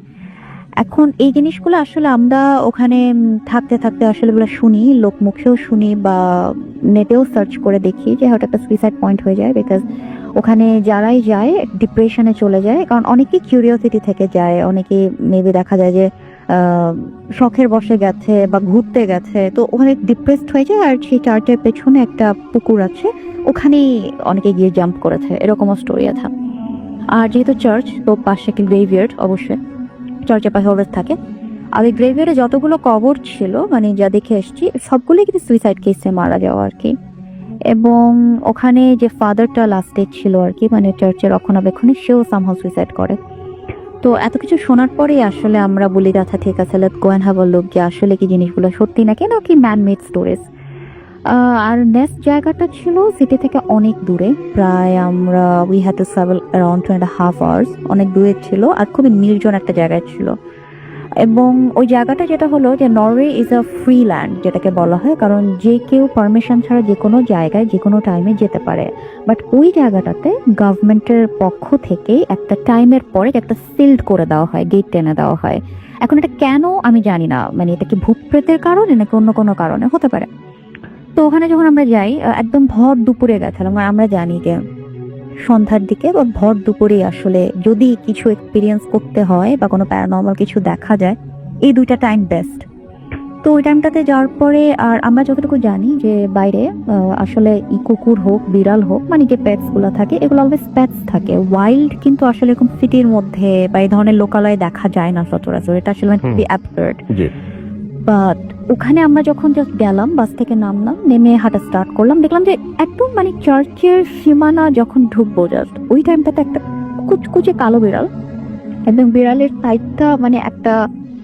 এখন এই জিনিসগুলো আসলে আমরা ওখানে থাকতে থাকতে আসলে এগুলো শুনি, লোক মুখেও শুনি, বা নেটেও সার্চ করে দেখি যে হয়তো একটা সুইসাইড পয়েন্ট হয়ে যায়। বিকজ ওখানে যারাই যায় ডিপ্রেশনে চলে যায়, কারণ অনেকেই কিউরিওসিটি থেকে যায়, অনেকে মেবি দেখা যায় যে শখের বসে গেছে বা ঘুরতে গেছে, তো ওখানে ডিপ্রেসড হয়ে যায়। আর সেই চার্চের পেছনে একটা পুকুর আছে, ওখানেই অনেকে গিয়ে জাম্প করেছে, এরকমও স্টোরি আছে। আর যেহেতু চার্চ, তো পাশে একটা গ্রেভইয়ার্ড অবশ্যই চার্চের পাশে অলওয়েজ থাকে। আর ওই গ্রেভইয়ার্ডে যতগুলো কবর ছিল, মানে যা দেখে এসেছি সবগুলোই কিন্তু সুইসাইড কেসে মারা যাওয়া আর কি। এবং ওখানে যে ফাদারটা লাস্টে ছিল আর কি, মানে চার্চের রক্ষণাবেক্ষণে, সেও সামহাউ সুইসাইড করে। তো এত কিছু শোনার পরেই আসলে আমরা বলি আচ্ছা ঠিক আছে, let's go and have a look, যে আসলে কি জিনিসগুলো সত্যি নাকি ম্যান মেড স্টোরিজ। আর নেক্সট জায়গাটা ছিল সিটি থেকে অনেক দূরে, প্রায় আমরা we had to travel around 2.5 hours, অনেক দূরে ছিল, আর খুবই নির্জন একটা জায়গায় ছিল। এবং ওই জায়গাটা যেটা হলো যে Norway is a free land যেটাকে বলা হয়, কারণ যে কেউ পারমিশন ছাড়া যে কোনো জায়গায় যে কোনো টাইমে যেতে পারে। বাট ওই জায়গাটাতে গভর্নমেন্টের পক্ষ থেকে একটা টাইমের পরে একটা সিল্ড করে দেওয়া হয়, গেট টেনে দেওয়া হয়। এখন এটা কেন আমি জানি না, মানে এটা কি ভূত প্রেতের কারণে নাকি অন্য কোনো কারণে হতে পারে। তো ওখানে যখন আমরা যাই একদম ভর দুপুরে গেছিলাম, আর আমরা জানি যে সন্ধ্যার দিকে বা ভর দুপুরে আসলে যদি কিছু এক্সপিরিয়েন্স করতে হয় বা কোনো প্যারানর্মাল কিছু দেখা যায়, এই দুইটা টাইম বেস্ট। তো ওই টাইমটাতে যাওয়ার পরে আর আমরা যতটুকু জানি যে বাইরে আসলে কুকুর হোক বিড়াল হোক মানে যে পেটস গুলো থাকে এগুলো অলওয়েজ পেটস থাকে, ওয়াইল্ড কিন্তু আসলে এরকম সিটির মধ্যে বা এই ধরনের লোকালয়ে দেখা যায় না সচরাচর, এটা আসলে খুবই অ্যাবসার্ড। বাট ওখানে আমরা যখন জাস্ট গেলাম, বাস থেকে নামলাম, নেমে হাঁটা স্টার্ট করলাম, দেখলাম যে একদম মানে চার্চের সীমানা যখন ঢুকবো জাস্ট ওই টাইমটাতে একটা কুচকুচে কালো বিড়াল, এবং বিড়ালের সাইজটা মানে একটা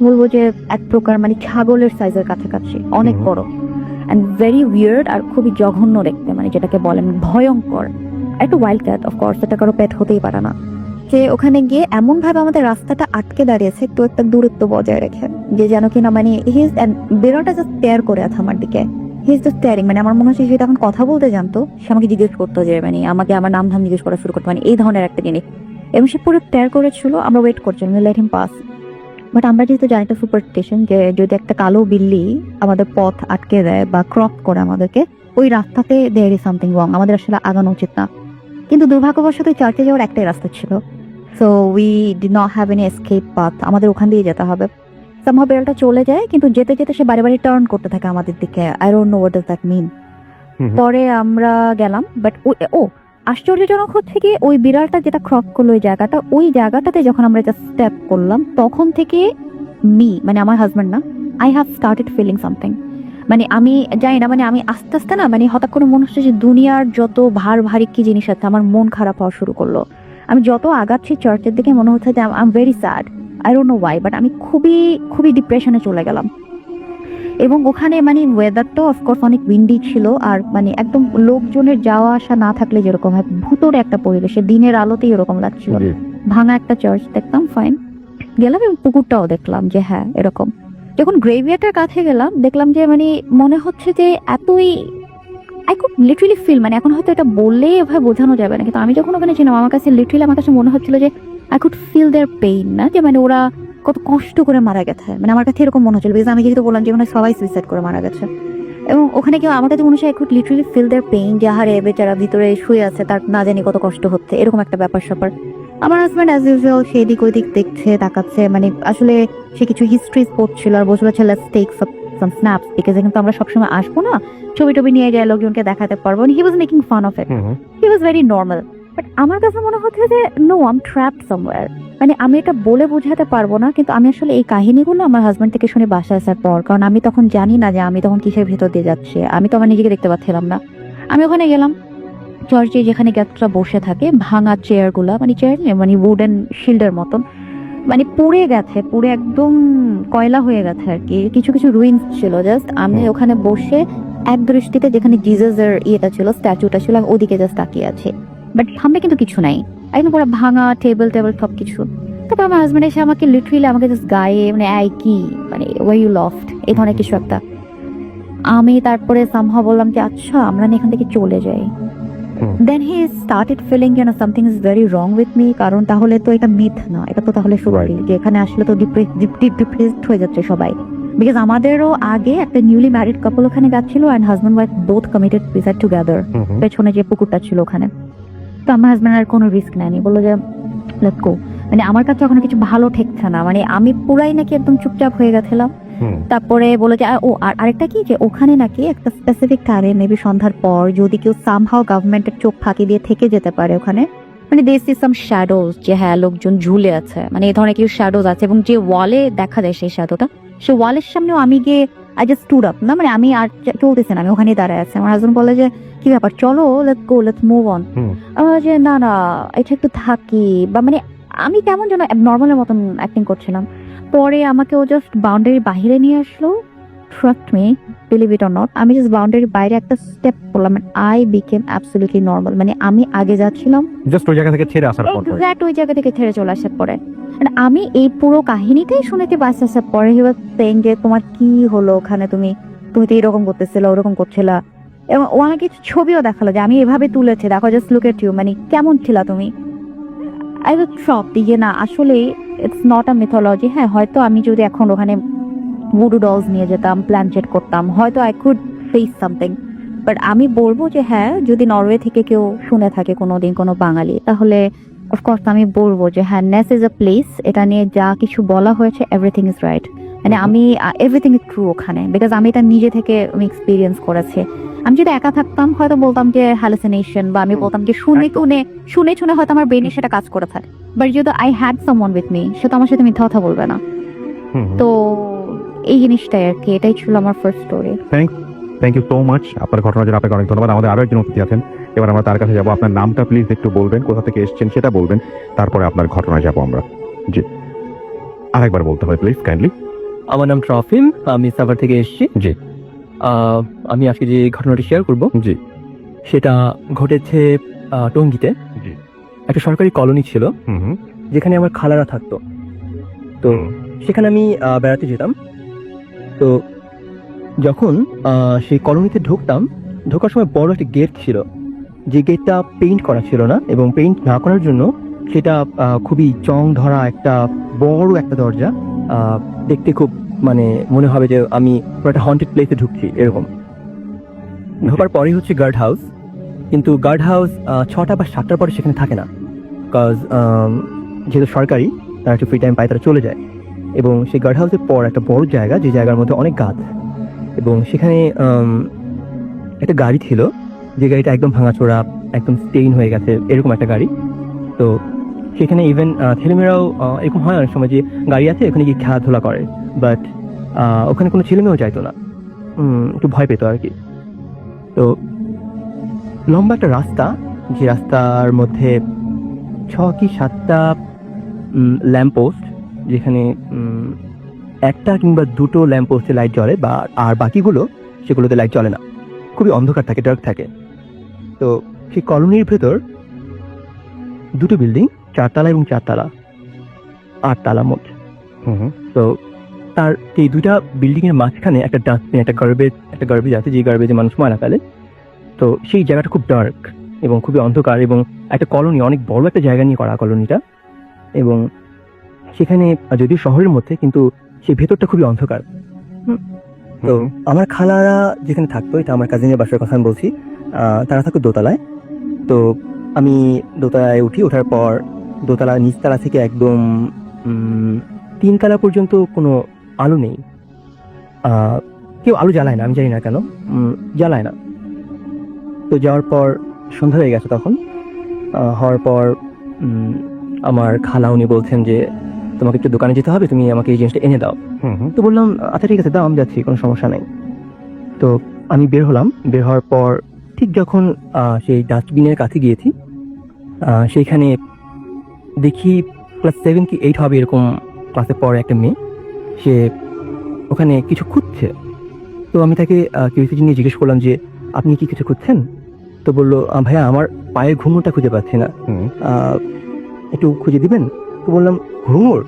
বলবো যে এক প্রকার মানে ছাগলের সাইজের কাছাকাছি, অনেক বড় এন্ড ভেরি উইয়ার্ড আর খুবই জঘন্য দেখতে, মানে যেটাকে বলেন ভয়ঙ্কর। একটা ওয়াইল্ড ক্যাট অফকোর্স, এটা কারো পেট হতেই পারে না। যে ওখানে গিয়ে এমন ভাবে আমাদের রাস্তাটা আটকে দাঁড়িয়েছে একটু একটা দূরত্ব বজায় রেখে, যে যেন কিনা মানে বিড়ালটা জাস্ট স্টেয়ার করে আছে আমার দিকে, হি ইজ জাস্ট স্টেয়ারিং, মানে আমার মনে হচ্ছে সে তখন কথা বলতে জানতো, সে আমাকে জিজ্ঞেস করতো যে মানে আমাকে আমার নাম ধাম জিজ্ঞেস করা শুরু করতো, মানে এই ধরনের একটা জিনিস। এবং সে পুরো স্টেয়ার করেছিল, আমরা ওয়েট করছিলাম লেট হিম পাস। বাট আমরা যেহেতু জানি একটা সুপারস্টিশন যে যদি একটা কালো বিল্লি আমাদের পথ আটকে দেয় বা ক্রস করে আমাদেরকে, ওই রাস্তাতে দেয়ার ইজ সামথিং রং, আমাদের আসলে আগানো উচিত না। কিন্তু দুর্ভাগ্যবশত চার্চে যাওয়ার একটাই রাস্তা ছিল, so we did not have any escape path, আমাদের ওখান দিয়ে যেতে হবে। সামহাউ বিড়ালটা চলে যায়, কিন্তু যেতে যেতে সে বারে বারে টার্ন করতে থাকে আমাদের দিকে, I don't know what does that mean. পরে আমরা গেলাম, বাট আশ্চর্যজনক হচ্ছে কি ওই বিড়ালটা যেটা ক্রস করলো ওই জায়গাটাতে যখন আমরা জাস্ট স্টেপ করলাম, তখন থেকে মানে আমার হাজবেন্ড না, I have started feeling something. মানে আমি জানি না, মানে আমি আস্তে আস্তে না মানে হঠাৎ করে মনে হচ্ছে যে দুনিয়ার যত ভারী কি জিনিস আছে আমার মন খারাপ হওয়া শুরু করলো। আমি যত আগাচ্ছি চার্চের দিকে মনে হচ্ছে যে I am very sad, I don't no Y, but আমি খুবই ডিপ্রেশনে চলে গেলাম। এবং ওখানে মানে ওয়েদারটাও অফকোর্স অনেক উইন্ডি ছিল, আর মানে একদম লোকজনের যাওয়া আসা না থাকলে যেরকম হয় ভূতরে একটা পরিবেশে, দিনের আলোতেই এরকম লাগছিল। ভাঙা একটা চার্চ দেখলাম, ফাইন গেলাম, এবং পুকুরটাও দেখলাম যে হ্যাঁ এরকম। যখন গ্রেভিয়ার্ডের কাছে গেলাম দেখলাম যে মানে মনে হচ্ছে যে এতই আই কুড লিটারালি ফিল, মানে এখন হয়তো এটা বললে এভাবে বোঝানো যাবে না, কিন্তু আমি যখন ওখানে ছিলাম আমার কাছে লিটারালি আমার কাছে মনে হচ্ছিল যে I could feel their pain, না যে মানে ওরা কত কষ্ট করে মারা গেছে, মানে আমার কাছে এরকম মনে হচ্ছিল, বিকজ আমি যেহেতু বললাম যে মানে সবাই সুইসাইড করে মারা গেছে। এবং ওখানে কেউ আমার কাছে মনে হচ্ছে I could literally feel their pain, যে হারে বেচারা ভিতরে শুয়ে আছে, তার না জানি কত কষ্ট হচ্ছে, এরকম একটা ব্যাপার স্যাপার। আমার হাজব্যান্ড অ্যাজ ইউজুয়াল সেই দিক ওই দিক দেখছে, তাকাচ্ছে, মানে আসলে সে কিছু হিস্ট্রিজ পড়ছিল আর বসে বলছে let's take some snaps, because কিন্তু আমরা সবসময় আসবো না, ছবি টবি নিয়ে যায় লোকজনকে দেখাতে পারবো। He was making fun of it, he was very normal. But আমার কাছে মনে হচ্ছে যে no, I am trapped somewhere, মানে আমি এটা বলে বোঝাতে পারবো না, কিন্তু আমি আসলে এই কাহিনীগুলো আমার হাজব্যান্ড থেকে শুনে বাসায় আসার পর, কারণ আমি তখন জানি না যে আমি তখন কিসের ভেতর দিয়ে যাচ্ছি, আমি তো আমার নিজেকে দেখতে পাচ্ছিলাম না। আমি ওখানে গেলাম চার্চে, যেখানে গেস্টরা বসে থাকে, ভাঙা চেয়ার গুলা, মানে চেয়ার মানে উডেন শিল্ডের মতন, মানে পুড়ে গেছে, পুড়ে একদম কয়লা হয়ে গেছে আর কি, কিছু কিছু রুইন্স ছিল। জাস্ট আমি ওখানে বসে এক দৃষ্টিতে যেখানে জিজাসের ইয়েটা ছিল, স্ট্যাচুটা ছিল, ওদিকে জাস্ট তাকিয়ে আছে, বাট সামনে কিন্তু কিছু নাই, একদম পুরো ভাঙা টেবিল সবকিছু। তারপর আমার হাজব্যান্ড এসে আমাকে লিটারালি আমাকে জাস্ট গায়ে মানে কি মানে ওয়াই ইউ লফট এই ধরনের কিছু একটা। আমি তারপরে সামহাউ বললাম যে আচ্ছা আমরা এখান থেকে চলে যাই। দেন হি স্টার্টেড ফিলিং যেন something is very wrong with me, কারণ তাহলে তো এটা মিথ না, এটা তো তাহলে সত্যি যে এখানে আসলে তো ডিপ্রেসড হয়ে যাচ্ছে সবাই। বিকজ আমাদেরও আগে একটা নিউলি ম্যারিড কাপল ওখানে যাচ্ছিল, and husband wife both committed suicide together, পেছনে যে পুকুরটা ছিল ওখানে। তো আমার হাজব্যান্ড আর কোনো রিস্ক নেয়নি, বললো যে লেটস গো। মানে আমার কাছে ওখানে কিছু ভালো ঠেকছে না, মানে আমি পুরাই নাকি একদম চুপচাপ হয়ে গেছিলাম। তারপরে বলে যে আরেকটা কি যে ওখানে নাকি একটা স্পেসিফিক টাইমে মেবি সন্ধ্যার পর যদি কেউ সামহাউ গভর্নমেন্টের চোখ ফাঁকি দিয়ে থেকে যেতে পারে ওখানে, মানে দে সি সাম শ্যাডোজ, যে হ্যাঁ লোকজন ঝুলে আছে, মানে এই ধরনের কিছু শ্যাডোজ আছে, এবং যে ওয়ালে দেখা যায় সেই শ্যাডোটা, সে ওয়ালের সামনেও আমি গিয়ে আই জাস্ট স্টুড আপ, না মানে আমি আর চলতেছি না, আমি ওখানে দাঁড়ায় আছি। আমার হাজবেন্ড বলে যে কি ব্যাপার, চলো let's go, let's move on. যে না না এটা একটু থাকি, বা মানে আমি কেমন যেন নর্মালের মতন অ্যাক্টিং করছিলাম। পরে আমাকে ও জাস্ট বাউন্ডারির বাইরে নিয়ে আসলো, trust me, believe it or not, আমি জাস্ট বাউন্ডারির বাইরে একটা স্টেপ করলাম, আই বিকেম অ্যাবসলিউটলি নর্মাল। মানে আমি আগে যাচ্ছিলাম জাস্ট ওই জায়গা থেকে ছেড়ে আসার পর, এক্স্যাক্ট ওই জায়গা থেকে ছেড়ে চলে আসার পরে, আমি এই পুরো কাহিনীটাই শুনেছি বাস আসার পরে। হি ওয়াজ সেইং যে তোমার কি হলো ওখানে, তুমি তো এরকম করতেছিল, ওরকম করছিলা, এবং ও আমাকে ছবিও দেখালো যে আমি এভাবে তুলেছি, দেখো জাস্ট লুক এট ইউ, মানে কেমন ছিলা তুমি। আই ওয়াজ শকড যে না আসলে ইটস নট আ মিথোলজি। হ্যাঁ হয়তো আমি যদি এখন ওখানে ভুডু ডলস নিয়ে যেতাম, প্ল্যানচেট করতাম, হয়তো I could face something, but আমি বলবো যে হ্যাঁ যদি নরওয়ে থেকে কেউ শুনে থাকে কোনোদিন কোনো বাঙালি, তাহলে অফকোর্স আমি বলবো যে হ্যাঁ নেস ইজ আ প্লেস, এটা নিয়ে যা কিছু বলা হয়েছে এভরিথিং ইজ রাইট। মানে আমি এভরিথিং ট্রু ওখানে, বিকজ আমি এটা নিজে থেকে আমি এক্সপিরিয়েন্স করেছি। আমি যদি একা থাকতাম হয়তো বলতাম যে হ্যালুসিনেশন, বা আমি বলতাম যে শুনে হয়তো আমার ব্রেনে সেটা কাজ করে থাকে। বাট যেহেতু I had someone with me, সে তো আমার সাথে মিথ্যা কথা বলবে না। তো এই জিনিসটাই আর কি, এটাই ছিল আমার first story. Thank you so much. আপনার ঘটনার জন্য আপনাকে অনেক ধন্যবাদ। আমাদের আরো একজন অতিথি আছেন, এবার আমরা তার কাছে যাবো। আপনার নামটা প্লিজ একটু বলবেন, কোথা থেকে এসেছেন সেটা বলবেন, তারপরে আপনার ঘটনায় যাবো আমরা। জি, আরেকবার বলতে হবে প্লিজ কাইন্ডলি। আমার নাম ট্রফিম, আমি সাভার থেকে এসেছি। জি আমি আজকে যে ঘটনাটি শেয়ার করব জি সেটা ঘটেছে টঙ্গীতে। জি। একটা সরকারি কলোনি ছিল হুম যেখানে আমার খালারা থাকতো। তো সেখানে আমি বেড়াতে যেতাম। তো যখন সেই কলোনিতে ঢোকার সময় বড় একটা গেট ছিল, যে গেটটা পেইন্ট করা ছিল না, এবং পেইন্ট না করার জন্য সেটা খুবই জং ধরা একটা বড় একটা দরজা। দেখতে খুব মানে মনে হবে যে আমি পুরো একটা হন্টেড প্লেসে ঢুকছি এরকম। ঢোকার পরেই হচ্ছে গার্ড হাউস, কিন্তু গার্ড হাউস 6টা বা 7টার পরে সেখানে থাকে না, বিকজ যেহেতু সরকারি, তারা একটু ফ্রি টাইম পায়, তারা চলে যায়। এবং সেই গার্ড হাউসের পর একটা বড় জায়গা, যে জায়গার মধ্যে অনেক গাছ, এবং সেখানে একটা গাড়ি ছিল, যে গাড়িটা একদম ভাঙাচোরা, একদম স্টেইন হয়ে গেছে, এরকম একটা গাড়ি। তো সেখানে ইভেন ছেলেমেয়েরাও এরকম হয় অনেক সময় যে গাড়ি আছে ওখানে গিয়ে খেলাধুলা করে, বাট ওখানে কোনো ছেলেমেয়েও যাইতো না, একটু ভয় পেতো আর কি। তো লম্বা একটা রাস্তা, যে রাস্তার মধ্যে 6 কি 7টা ল্যাম্প পোস্ট, যেখানে একটা কিংবা দুটো ল্যাম্প পোস্টে লাইট জ্বলে, বা আর বাকিগুলো সেগুলোতে লাইট জ্বলে না, খুবই অন্ধকার থাকে, ডার্ক থাকে। তো সেই কলোনির ভেতর দুটো বিল্ডিং, 4 তলা এবং 4 তলা, 8 তলা মোট। তো তার এই দুইটা বিল্ডিং এর মাঝখানে একটা ডাস্টবিন, একটা গার্বেজ আছে, যে গার্বেজে মানুষ ময়লা ফেলে। তো সেই জায়গাটা খুব ডার্ক এবং খুবই অন্ধকার, এবং একটা কলোনি, অনেক বড় একটা জায়গা নিয়ে করা কলোনিটা, এবং সেখানে যদিও শহরের মধ্যে, কিন্তু সেই ভেতরটা খুবই অন্ধকার। তো আমার খালারা যেখানে থাকতো, এটা আমার কাজিনের বাসার কথা আমি বলছি, তারা থাকতো দোতলায়। তো আমি দোতলায় ওঠার পর দোতলা নিচতলা থেকে একদম 3 তলা পর্যন্ত কোনো আলো নেই, কেউ আলো জ্বালায় না, আমি জানি না কেন জ্বালায় না। তো যাওয়ার পর সন্ধ্যা হয়ে গেছে তখন। হওয়ার পর আমার খালা উনি বলছেন যে তোমাকে একটু দোকানে যেতে হবে, তুমি আমাকে এই জিনিসটা এনে দাও। তো বললাম আচ্ছা ঠিক আছে, দাও, আমি যাচ্ছি, কোনো সমস্যা নেই। তো আমি বের হলাম। বের হওয়ার পর ঠিক যখন সেই ডাস্টবিনের কাছে গিয়েছি, সেইখানে দেখি ক্লাস 7 কি 8 হবে এরকম ক্লাসে পড়ে একটা মেয়ে, সে ওখানে কিছু খুঁজছে। তো আমি তাকে কিউরিওসিটি নিয়ে জিজ্ঞেস করলাম যে আপনি কি কিছু খুঁজছেন? তো বললো ভাইয়া আমার পায়ের ঘুঙুরটা খুঁজে পাচ্ছি না, একটু খুঁজে দিবেন। তো বললাম ঘুঙুর?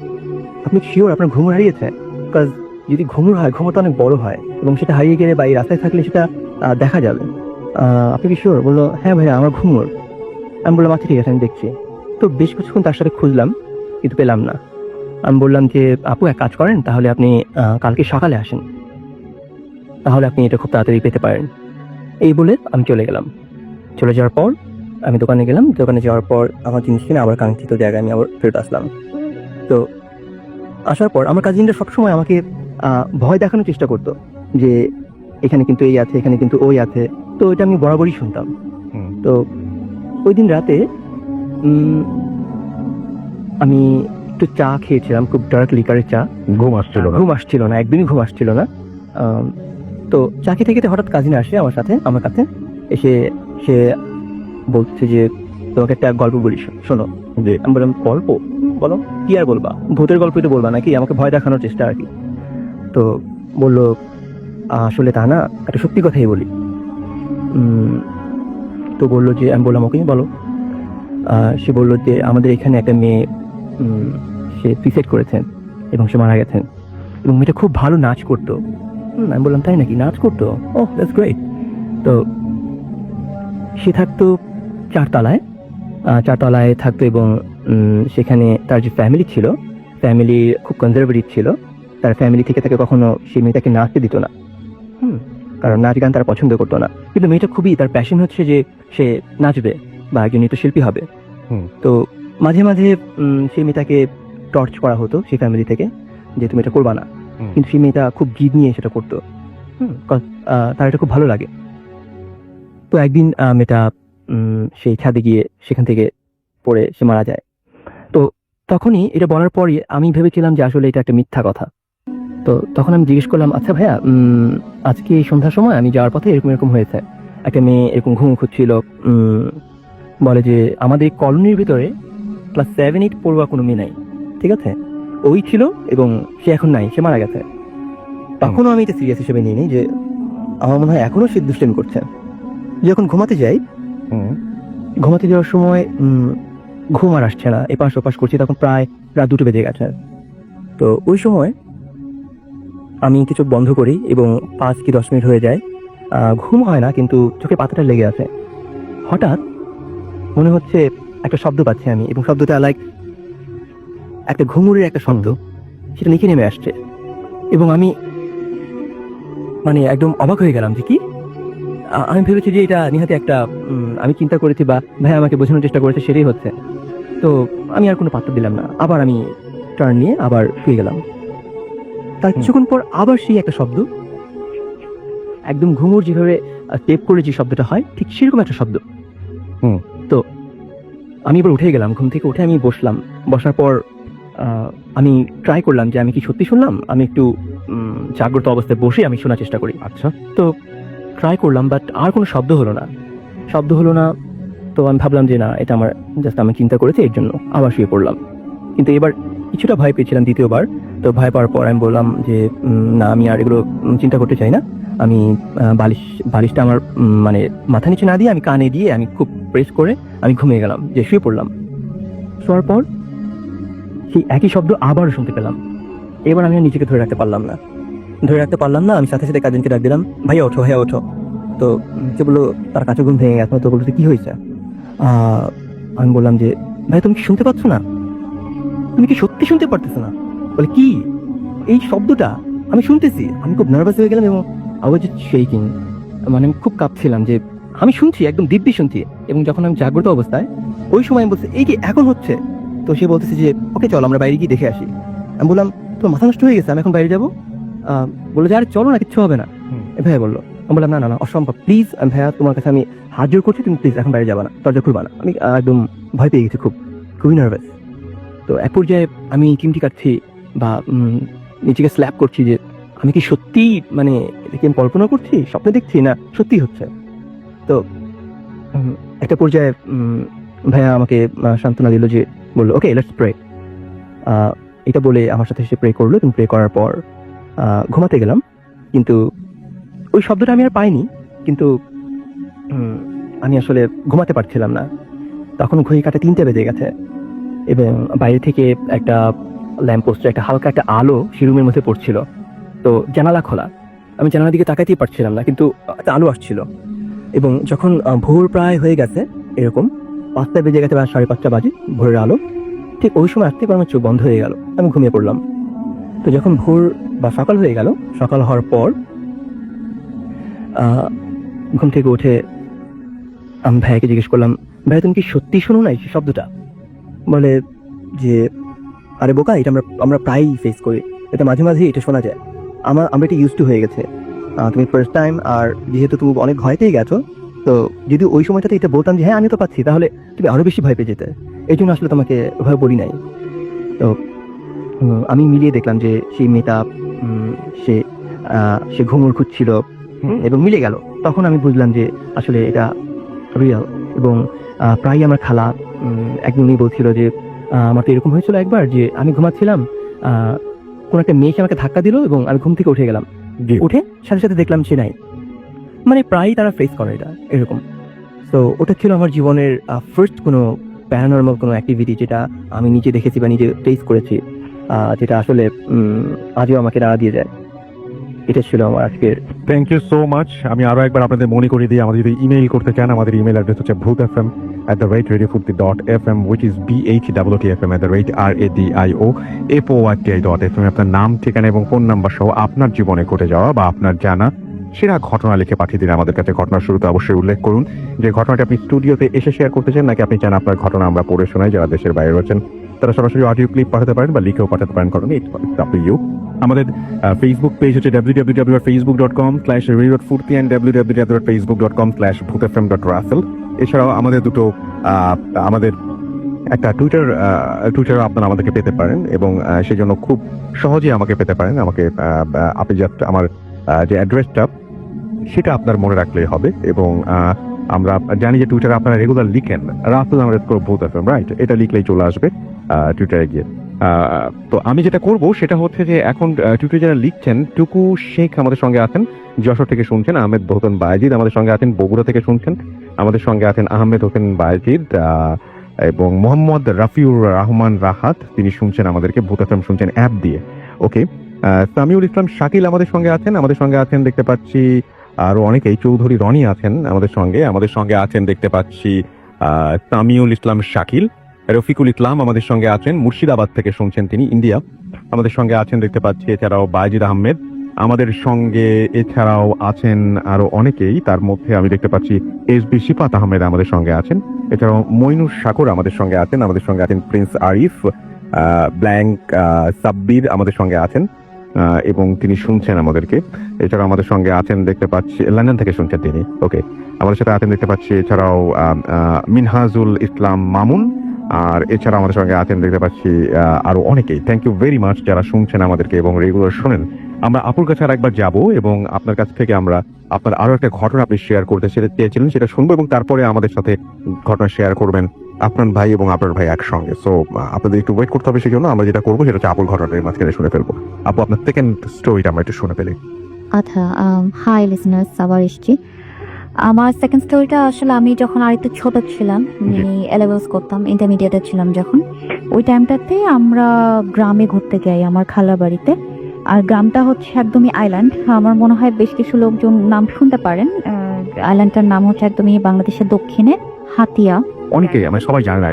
আপনি শিওর আপনার ঘুঙুর হারিয়েছে? বিকজ যদি ঘুঙুর হয়, ঘুঙুরটা অনেক বড় হয়, এবং সেটা হারিয়ে গেলে বা এই রাস্তায় থাকলে সেটা দেখা যাবে। আপনি কি শিওর? বললো হ্যাঁ ভাইয়া আমার ঘুঙুর। আমি বললাম আচ্ছা ঠিক আছে, আমি দেখছি। তো বেশ কিছুক্ষণ তার সাথে খুঁজলাম, কিন্তু পেলাম না। আমি বললাম যে আপু এক কাজ করেন, তাহলে আপনি কালকে সকালে আসেন, তাহলে আপনি এটা খুব তাড়াতাড়ি পেতে পারেন। এই বলে আমি চলে গেলাম। চলে যাওয়ার পর আমি দোকানে গেলাম। দোকানে যাওয়ার পর আমার জিনিস কিনে আবার কাঙ্ক্ষিত জায়গায় আমি আবার ফেরত আসলাম। তো আসার পর আমার কাজিনরা সবসময় আমাকে ভয় দেখানোর চেষ্টা করতো যে এখানে কিন্তু এই আছে, এখানে কিন্তু ওই আছে। তো এটা আমি বরাবরই শুনতাম। তো ওই দিন রাতে আমি একটু চা খেয়েছিলাম, খুব ডার্ক লিকারের চা। ঘুম আসছিল না, একদমই ঘুম আসছিল না। তো চা খেতে খেতে হঠাৎ কাজিন আসে আমার কাছে এসে সে বলছে যে তোমাকে একটা গল্প বলি, শোনো। যে আমি বললাম গল্প? বলো, কি আর বলবা, ভূতের গল্পই তো বলবা নাকি? আমাকে ভয় দেখানোর চেষ্টা আর কি। তো বললো আসলে তা না, একটা সত্যি কথাই বলি। তো বললো যে, আমি বললাম ওকে বলো। সে বললো যে আমাদের এখানে একটা মেয়ে সে সুইসাইড করেছেন এবং সে মারা গেছেন, এবং মেয়েটা খুব ভালো নাচ করতো। আমি বললাম তাই নাকি, নাচ করতো? ও দ্যাটস গ্রেট। তো সে থাকতো 4 তলায় থাকতো, এবং সেখানে তার যে ফ্যামিলি খুব কনজারভেটিভ ছিল। তার ফ্যামিলি থেকে তাকে কখনো সেই মেয়েটাকে নাচতে দিত না, কারণ নাচ গান তারা পছন্দ করতো না। কিন্তু মেয়েটা খুবই, তার প্যাশন হচ্ছে যে সে নাচবে বা একজন নৃত্যশিল্পী হবে। তো মাঝে মাঝে সেই মেয়েটাকে টর্চ করা হতো সেই ফ্যামিলি থেকে যে তুমি এটা করবা না। কিন্তু সেই মেয়েটা খুব জিদ নিয়ে সেটা করতো। তার এটা খুব ভালো লাগে। তো একদিন মেয়েটা সেই ছাদে গিয়ে সেখান থেকে পড়ে সে মারা যায়। তো তখনই এটা বলার পরই আমি ভেবেছিলাম যে আসলে এটা একটা মিথ্যা কথা। তো তখন আমি জিজ্ঞেস করলাম, আচ্ছা ভাইয়া, আজকে এই সন্ধ্যার সময় আমি যাওয়ার পথে এরকম এরকম হয়েছে, একটা মেয়ে এরকম ঘুম খুঁজছিল, বলে যে আমাদের কলোনির ভিতরে ক্লাস 7-8 পড়ুয়া কোনো মেয়ে নাই, ঠিক আছে, ওই ছিল এবং সে এখন নাই, সে মারা গেছে। তখনও আমি এটা সিরিয়াস হিসেবে নিই যে আমার মনে হয় এখনো সে দুষ্টামি করছে। যখন ঘুমাতে যাই, ঘুমাতে যাওয়ার সময় ঘুম আর আসছে না, এপাশ ওপাশ করছি, তখন প্রায় রাত 2টো বেজে গেছে। তো ওই সময় আমি চোখ বন্ধ করি এবং 5 কি 10 মিনিট হয়ে যায়, ঘুম হয় না কিন্তু চোখে পাতাটা লেগে আছে। হঠাৎ মনে হচ্ছে একটা শব্দ পাচ্ছি আমি, এবং শব্দটা লাইক একটা ঘুঙুরের একটা শব্দ, সেটা নিচে নেমে আসছে। এবং আমি মানে একদম অবাক হয়ে গেলাম যে কি। আমি ভেবেছি যে এটা নিহাতে একটা আমি চিন্তা করেছি বা ভাই আমাকে বোঝানোর চেষ্টা করেছে, সেটাই হচ্ছে। তো আমি আর কোনো পাত্তা দিলাম না, আবার আমি টার্ন নিয়ে আবার শুয়ে গেলাম। তার কিছুক্ষণ পর আবার সেই একটা শব্দ, একদম ঘুঙুর যেভাবে টেপ করে যে শব্দটা হয় ঠিক সেরকম একটা শব্দ। তো আমি এবার উঠে গেলাম, ঘুম থেকে উঠে আমি বসলাম। বসার পর আমি ট্রাই করলাম যে আমি কি সত্যি শুনলাম, আমি একটু জাগ্রত অবস্থায় বসে আমি শোনার চেষ্টা করি। আচ্ছা। তো ট্রাই করলাম, বাট আর কোনো শব্দ হলো না। তো আমি ভাবলাম যে না, এটা আমার জাস্ট আমি চিন্তা করেছি, এর জন্য আবার শুয়ে পড়লাম। কিন্তু এবার কিছুটা ভয় পেয়েছিলাম দ্বিতীয়বার। তো ভয় পাওয়ার পর আমি বললাম যে না, আমি আর এগুলো চিন্তা করতে চাই না। আমি বালিশটা আমার মানে মাথা নিচে না দিয়ে আমি কানে দিয়ে আমি খুব প্রেস করে আমি ঘুমিয়ে গেলাম, যে শুয়ে পড়লাম। শোয়ার পর সেই একই শব্দ আবার শুনতে পেলাম। এবার আমি আর নিজেকে ধরে রাখতে পারলাম না। আমি সাথে সাথে কাজিনকে ডাক দিলাম, ভাইয়া ওঠো। তো সে বললো তার কাছে ঘুম ভেঙে গেছে। তো বললো কি হয়েছে? আমি বললাম যে ভাই, তুমি কি শুনতে পাচ্ছ না? তুমি কি সত্যি শুনতে পারতেছ না? বলে কি এই শব্দটা আমি শুনতেছি। আমি খুব নার্ভাস হয়ে গেলাম এবং আওয়াজ শেকিং, মানে আমি খুব কাঁপছিলাম যে আমি শুনছি, একদম দিব্যি শুনছি। এবং যখন আমি জাগ্রত অবস্থায় ওই সময় আমি বলছি এই কি এখন হচ্ছে? তো সে বলতেছে যে ওকে চল আমরা বাইরে গিয়ে দেখে আসি। আমি বললাম তোমার মাথা নষ্ট হয়ে গেছে, আমি এখন বাইরে যাবো? বললো যে আরে চলো না, কিচ্ছু হবে না। ভাইয়া বললো। আমি বললাম না অসম্ভব, প্লিজ ভাইয়া তোমার কাছে আমি হাত জোর করছি, তুমি প্লিজ এখন বাইরে যাবা না, দরজা খুলবা না। আমি একদম ভয় পেয়ে গেছি, খুবই নার্ভাস। তো এক পর্যায়ে আমি চিমটি কাটছি বা নিজেকে স্ল্যাপ করছি যে আমি কি সত্যি মানে এটাকে আমি কল্পনা করছি, স্বপ্নে দেখছি, না সত্যি হচ্ছে। তো একটা পর্যায়ে ভাইয়া আমাকে সান্ত্বনা দিল, যে বললো ওকে লেটস প্রে। এটা বলে আমার সাথে সে প্রে করলো, এবং প্রে করার পর ঘুমাতে গেলাম। কিন্তু ওই শব্দটা আমি আর পাইনি, কিন্তু আমি আসলে ঘুমাতে পারছিলাম না। তখন ঘড়ি কাটে 3টে বেজে গেছে এবং বাইরে থেকে একটা ল্যাম্পপোস্টে একটা হালকা একটা আলো সেই রুমের মধ্যে পড়ছিল। তো জানালা খোলা, আমি জানালার দিকে তাকাতেই পারছিলাম না, কিন্তু একটা আলো আসছিল। এবং যখন ভোর প্রায় হয়ে গেছে, এরকম 5টা বেজে গেছে বা 5:30 বাজে, ভোরের আলো ঠিক ওই সময় আসতে আমার চোখ বন্ধ হয়ে গেল, আমি ঘুমিয়ে পড়লাম। তো যখন ভোর বা সকাল হয়ে গেল, সকাল হওয়ার পর ঘুম থেকে উঠে আমি ভাইয়াকে জিজ্ঞেস করলাম, ভাইয়া তুমি কি সত্যি শোনো না এই শব্দটা? বলে যে আরে বোকা, এটা আমরা প্রায়ই ফেস করি, এটা মাঝে মাঝে এটা শোনা যায়, আমরা এটা ইউজ টু হয়ে গেছে। তুমি ফার্স্ট টাইম, আর যেহেতু তুমি অনেক ভয় পেয়ে গেছো, তো যদি ওই সময়টাতে এটা বলতাম যে হ্যাঁ আমি তো পাচ্ছি, তাহলে তুমি আরো বেশি ভয় পেয়ে যেতে, এই জন্য আসলে তোমাকে ভয় বলি নাই। তো আমি মিলিয়ে দেখলাম যে সেই মেয়েটা সে ঘুঙুর খুঁজছিল এবং মিলে গেল। তখন আমি বুঝলাম যে আসলে এটা রিয়েল। এবং প্রায় আমার খালা একদিন উনি বলছিল যে আমার তো এরকম হয়েছিল একবার, যে আমি ঘুমাচ্ছিলাম, কোন একটা মেয়ে আমাকে ধাক্কা দিল এবং আমি ঘুম থেকে উঠে গেলাম, উঠে সাথে সাথে দেখলাম সে নাই। মানে প্রায়ই তারা ফেস করে এটা এরকম। তো ওটা ছিল আমার জীবনের ফার্স্ট কোনো প্যারানর্মাল কোনো অ্যাক্টিভিটি, যেটা আমি নিজে দেখেছি বা নিজে ফেস করেছি, যেটা আসলে আজও আমাকে নাড়া দিয়ে যায়। এটা ছিল আমার আজকের। Thank you so much. আমি আরো একবার আপনাদের মনে করিয়ে দিই, আমাদের যদি ইমেইল করতে চান, আমাদের ইমেইল অ্যাড্রেস হচ্ছে bhutfm@radiofurti.fm, which is bhutfm@radio.fm। আপনার নাম, ঠিকানা এবং ফোন নাম্বার সহ আপনার জীবনে ঘটে যাওয়া বা আপনার জানা সেরা ঘটনা লিখে পাঠিয়ে দিন আমাদের কাছে। ঘটনার শুরুতে অবশ্যই উল্লেখ করুন যে ঘটনাটি আপনি স্টুডিওতে এসে শেয়ার করতে চান, নাকি আপনি চান আপনার ঘটনা আমরা পড়ে শোনাই যারা দেশের বাইরে রয়েছেন। তারা সরাসরি অডিও ক্লিপ পাঠাতে পারেন বা লিখেও পাঠাতে পারেন। কারণ ইটস আপ টু ইউ। আমাদের ফেসবুক পেজ হচ্ছে www.facebook.com/ray.furti and www.facebook.com/bhutfm.russell। এছাড়াও আমাদের দুটো আমাদের একটা টুইটারে আপনারা আমাদেরকে পেতে পারেন এবং সেই জন্য খুব সহজেই আমাকে পেতে পারেন। আমাকে আপনি জাস্ট আমার যে অ্যাড্রেসটা সেটা আপনার মনে রাখলেই হবে। এবং আমরা জানি যে টুইটারে আপনারা রেগুলার লিখেন russell_bhuthfm, রাইট? এটা লিখলেই চলে আসবে টুইটারে গিয়ে। তো আমি যেটা করব সেটা হচ্ছে যে এখন টুইটারে যারা লিখছেন, টুকু শেখ আমাদের সঙ্গে আছেন, যশোর থেকে শুনছেন। আহমেদ হোসেন বায়েজিদ আমাদের সঙ্গে আছেন, বগুড়া থেকে শুনছেন। আমাদের সঙ্গে আছেন আহমেদ হোসেন বায়েজিদ এবং মোহাম্মদ রাফিউর রহমান রাহাত, তিনি শুনছেন আমাদেরকে ভূত এফএম শুনছেন অ্যাপ দিয়ে। ওকে, সামিউল ইসলাম শাকিল আমাদের সঙ্গে আছেন দেখতে পাচ্ছি। আরো অনেকেই, চৌধুরী রনি আছেন আমাদের সঙ্গে আছেন দেখতে পাচ্ছি। সামিউল ইসলাম শাকিল, রফিকুল ইসলাম আমাদের সঙ্গে আছেন, মুর্শিদাবাদ থেকে শুনছেন তিনি, ইন্ডিয়া, আমাদের সঙ্গে আছেন দেখতে পাচ্ছি। এছাড়াও বায়েজিদ আহমেদ আমাদের সঙ্গে, এছাড়াও আছেন আরো অনেকেই। তার মধ্যে আমি দেখতে পাচ্ছি এসবি শিফাত আহমেদ আমাদের সঙ্গে আছেন। এছাড়াও মইনুর শাকুর আমাদের সঙ্গে আছেন প্রিন্স আরিফ, ব্ল্যাঙ্ক সাব্বির আমাদের সঙ্গে আছেন এবং তিনি শুনছেন আমাদেরকে। এছাড়াও আমাদের সঙ্গে আছেন দেখতে পাচ্ছি, লন্ডন থেকে শুনছেন তিনি। ওকে, আমাদের সাথে আছেন দেখতে পাচ্ছি। এছাড়াও মিনহাজুল ইসলাম মামুন, আর এছাড়া আমাদের সঙ্গে আছেন দেখতে পাচ্ছি আরো অনেকেই। থ্যাংক ইউ ভেরি মাচ যারা শুনছেন আমাদেরকে এবং রেগুলার শোনেন। আমরা আপুর কাছে আর একবার যাবো এবং আপনার কাছ থেকে আমরা আপনার আরো একটা ঘটনা আপনি শেয়ার করতে চেয়েছিলেন, সেটা শুনবো এবং তারপরে আমাদের সাথে ঘটনা শেয়ার করবেন আপনার ভাই এবং আপনার ভাই একসঙ্গে। সো আপনাদের একটু ওয়েট করতে হবে, সেই জন্য আমরা যেটা করবো সেটা হচ্ছে আপুর ঘটনার মাঝখানে শুনে ফেলবো। আপু, আপনার সেকেন্ড স্টোরিটা আমরা একটু শুনে ফেলি। আচ্ছা, হাই লিসনার্স, আবার এসছি। আমার সেকেন্ড স্টোরিটা আসলে আমি যখন আর একটু ছোট ছিলাম, এলেভেলস করতাম, ইন্টারমিডিয়েটে ছিলাম যখন, ওই টাইমটাতে আমরা গ্রামে ঘুরতে যাই আমার খালার বাড়িতে। আর গ্রামটা হচ্ছে একদমই আইল্যান্ড। আমার মনে হয় বেশ কিছু লোকজন নাম শুনতে পারেন। আইল্যান্ডটার নাম হচ্ছে একদমই বাংলাদেশের দক্ষিণে হাতিয়া। অনেকেই, আমরা সবাই জানি না।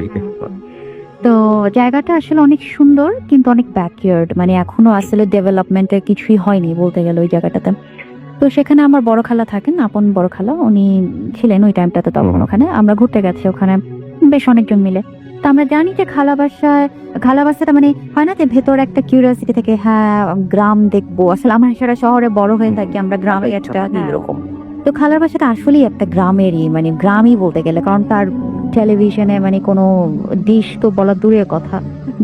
তো জায়গাটা আসলে অনেক সুন্দর, কিন্তু অনেক ব্যাকইয়ার্ড, মানে এখনো আসলে ডেভেলপমেন্টের কিছুই হয়নি বলতে গেলে ওই জায়গাটাতে। তো সেখানে আমার বড় খালা থাকেন, আপন বড় খালা, উনি ছিলেন ওই টাইমটাতে তখন ওখানে। আমরা ঘুরতে গেছি ওখানে বেশ অনেকজন মিলে। তো আমরা জানি যে খালা বাসাটা মানে হয় না যে ভেতর একটা কিউরিয়াসিটি থেকে, হ্যাঁ গ্রাম দেখবো। আসলে আমার সারা শহরে বড় হয়ে থাকি, আমরা গ্রামে একটা এরকম। তো খালার বাসাটা আসলেই একটা গ্রামেরই, মানে গ্রামই বলতে গেলে, কারণ তার টেলিভিশনে মানে কোনো ডিশ তো বলা দূরের কথা,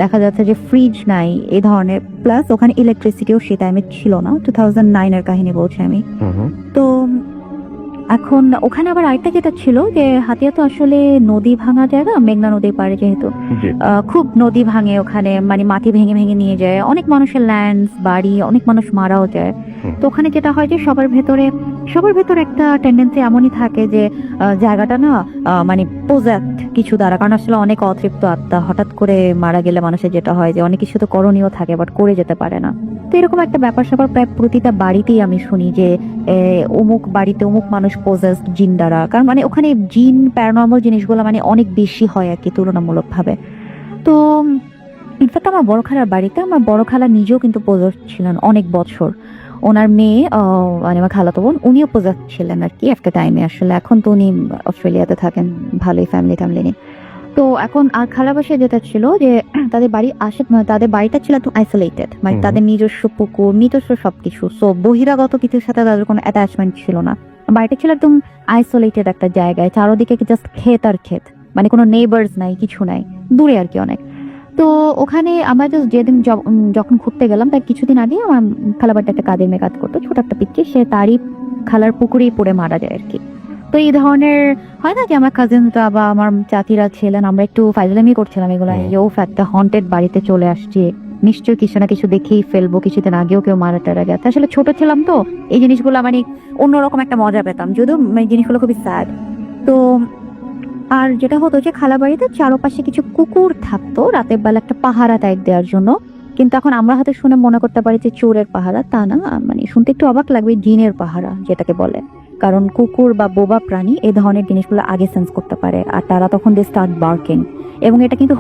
দেখা যাচ্ছে যে ফ্রিজ নাই এই ধরনের। প্লাস ওখানে ইলেকট্রিসিটিও সে টাইমে ছিল না, 2009-এর কাহিনী বলছি আমি। তো এখন ওখানে আবার আরেকটা যেটা ছিল যে হাতিয়া তো আসলে নদী ভাঙা জায়গা, মেঘনা নদীর পাড়ে যেহেতু খুব নদী ভাঙে ওখানে, মানে মাটি ভেঙে ভেঙে নিয়ে যায়, অনেক মানুষের ল্যান্ড বাড়ি, অনেক মানুষ মারাও যায়। তো ওখানে যেটা হয় যে সবার ভেতরে একটা টেন্ডেন্সি এমনই থাকে যে জায়গাটা না মানে পোজেক্ট কিছু দ্বারা, কারণ আসলে অনেক অতৃপ্ত আত্মা, হঠাৎ করে মারা গেলে মানুষের যেটা হয় যে অনেক কিছু তো করণীয় থাকে বাট করে যেতে পারে না। তো এরকম একটা ব্যাপার স্যাপার প্রায় প্রতিটা বাড়িতেই আমি শুনি যে অমুক বাড়িতে অমুক মানুষ পোজেসড জিন দ্বারা, কারণ মানে ওখানে জিন প্যারানর্মাল জিনিসগুলো মানে অনেক বেশি হয় আর কি তুলনামূলক ভাবে। তো ইনফ্যাক্ট আমার বড় খালার বাড়িতে আমার বড় খালা নিজেও কিন্তু পোজেসড ছিলেন অনেক বছর। ওনার মেয়ে মানে আমার খালাতো বোন, উনিও পোজেসড ছিলেন আর কি একটা টাইমে। আসলে এখন তো উনি অস্ট্রেলিয়াতে থাকেন, ভালোই ফ্যামিলি নিয়ে। তো এখন আর খালা বাসায় যেটা ছিল যে তাদের বাড়িটা ছিল একটু আইসোলেটেড, মানে তাদের নিজস্ব পুকুর, নিজস্ব সবকিছু। সো বহিরাগত কিছুর সাথে তাদের কোনো অ্যাটাচমেন্ট ছিল না। বাড়িটা ছিল একদম আইসোলেটেড একটা জায়গায়, চারোদিকে জাস্ট ক্ষেত আর ক্ষেত, মানে কোনো নেইবার্স নাই, কিছু নাই, দূরে আর কি অনেক। তো ওখানে আমরা যেদিন যখন ঘুরতে গেলাম তার কিছুদিন আগে আমার খালা বাড়িতে একটা কাজের মেয়ে কাজ করতো, ছোট একটা পিচ্চি, সে তারই খালার পুকুরেই পড়ে মারা যায় আর কি। তো এই ধরনের হয় না যে আমার কাজিনরা বা আমার চাচিরা ছিলেন, আমরা একটু ফাইজলামি করছিলাম এগুলো, একটা হন্টেড বাড়িতে চলে আসছি, নিশ্চয়ই কিছু না কিছু দেখেই ফেলবো, কিছুদিন আগেও কেউ মারা টারা গেছে। আসলে ছোট ছিলাম তো এই জিনিসগুলো মানে অন্যরকম একটা মজা পেতাম, যদিও এই জিনিসগুলো খুবই স্যাড। তো আর যেটা হতো যে খালা বাড়িতে চারপাশে কিছু কুকুর থাকতো রাতের বেলা একটা পাহারা টাইপ দেওয়ার জন্য, কিন্তু এখন আমরা হাতে শুনে মনে করতে পারি যে চোরের পাহারা, তা না, মানে শুনতে একটু অবাক লাগবে, জিনের পাহারা যেটাকে বলে। কারণ কুকুর বা বোবা প্রাণী এই ধরনের জিনিসগুলো আগে সেন্স করতে পারে, আর তারা তখন দে স্টার্ট বার্কিং, এবং এটা কিন্তু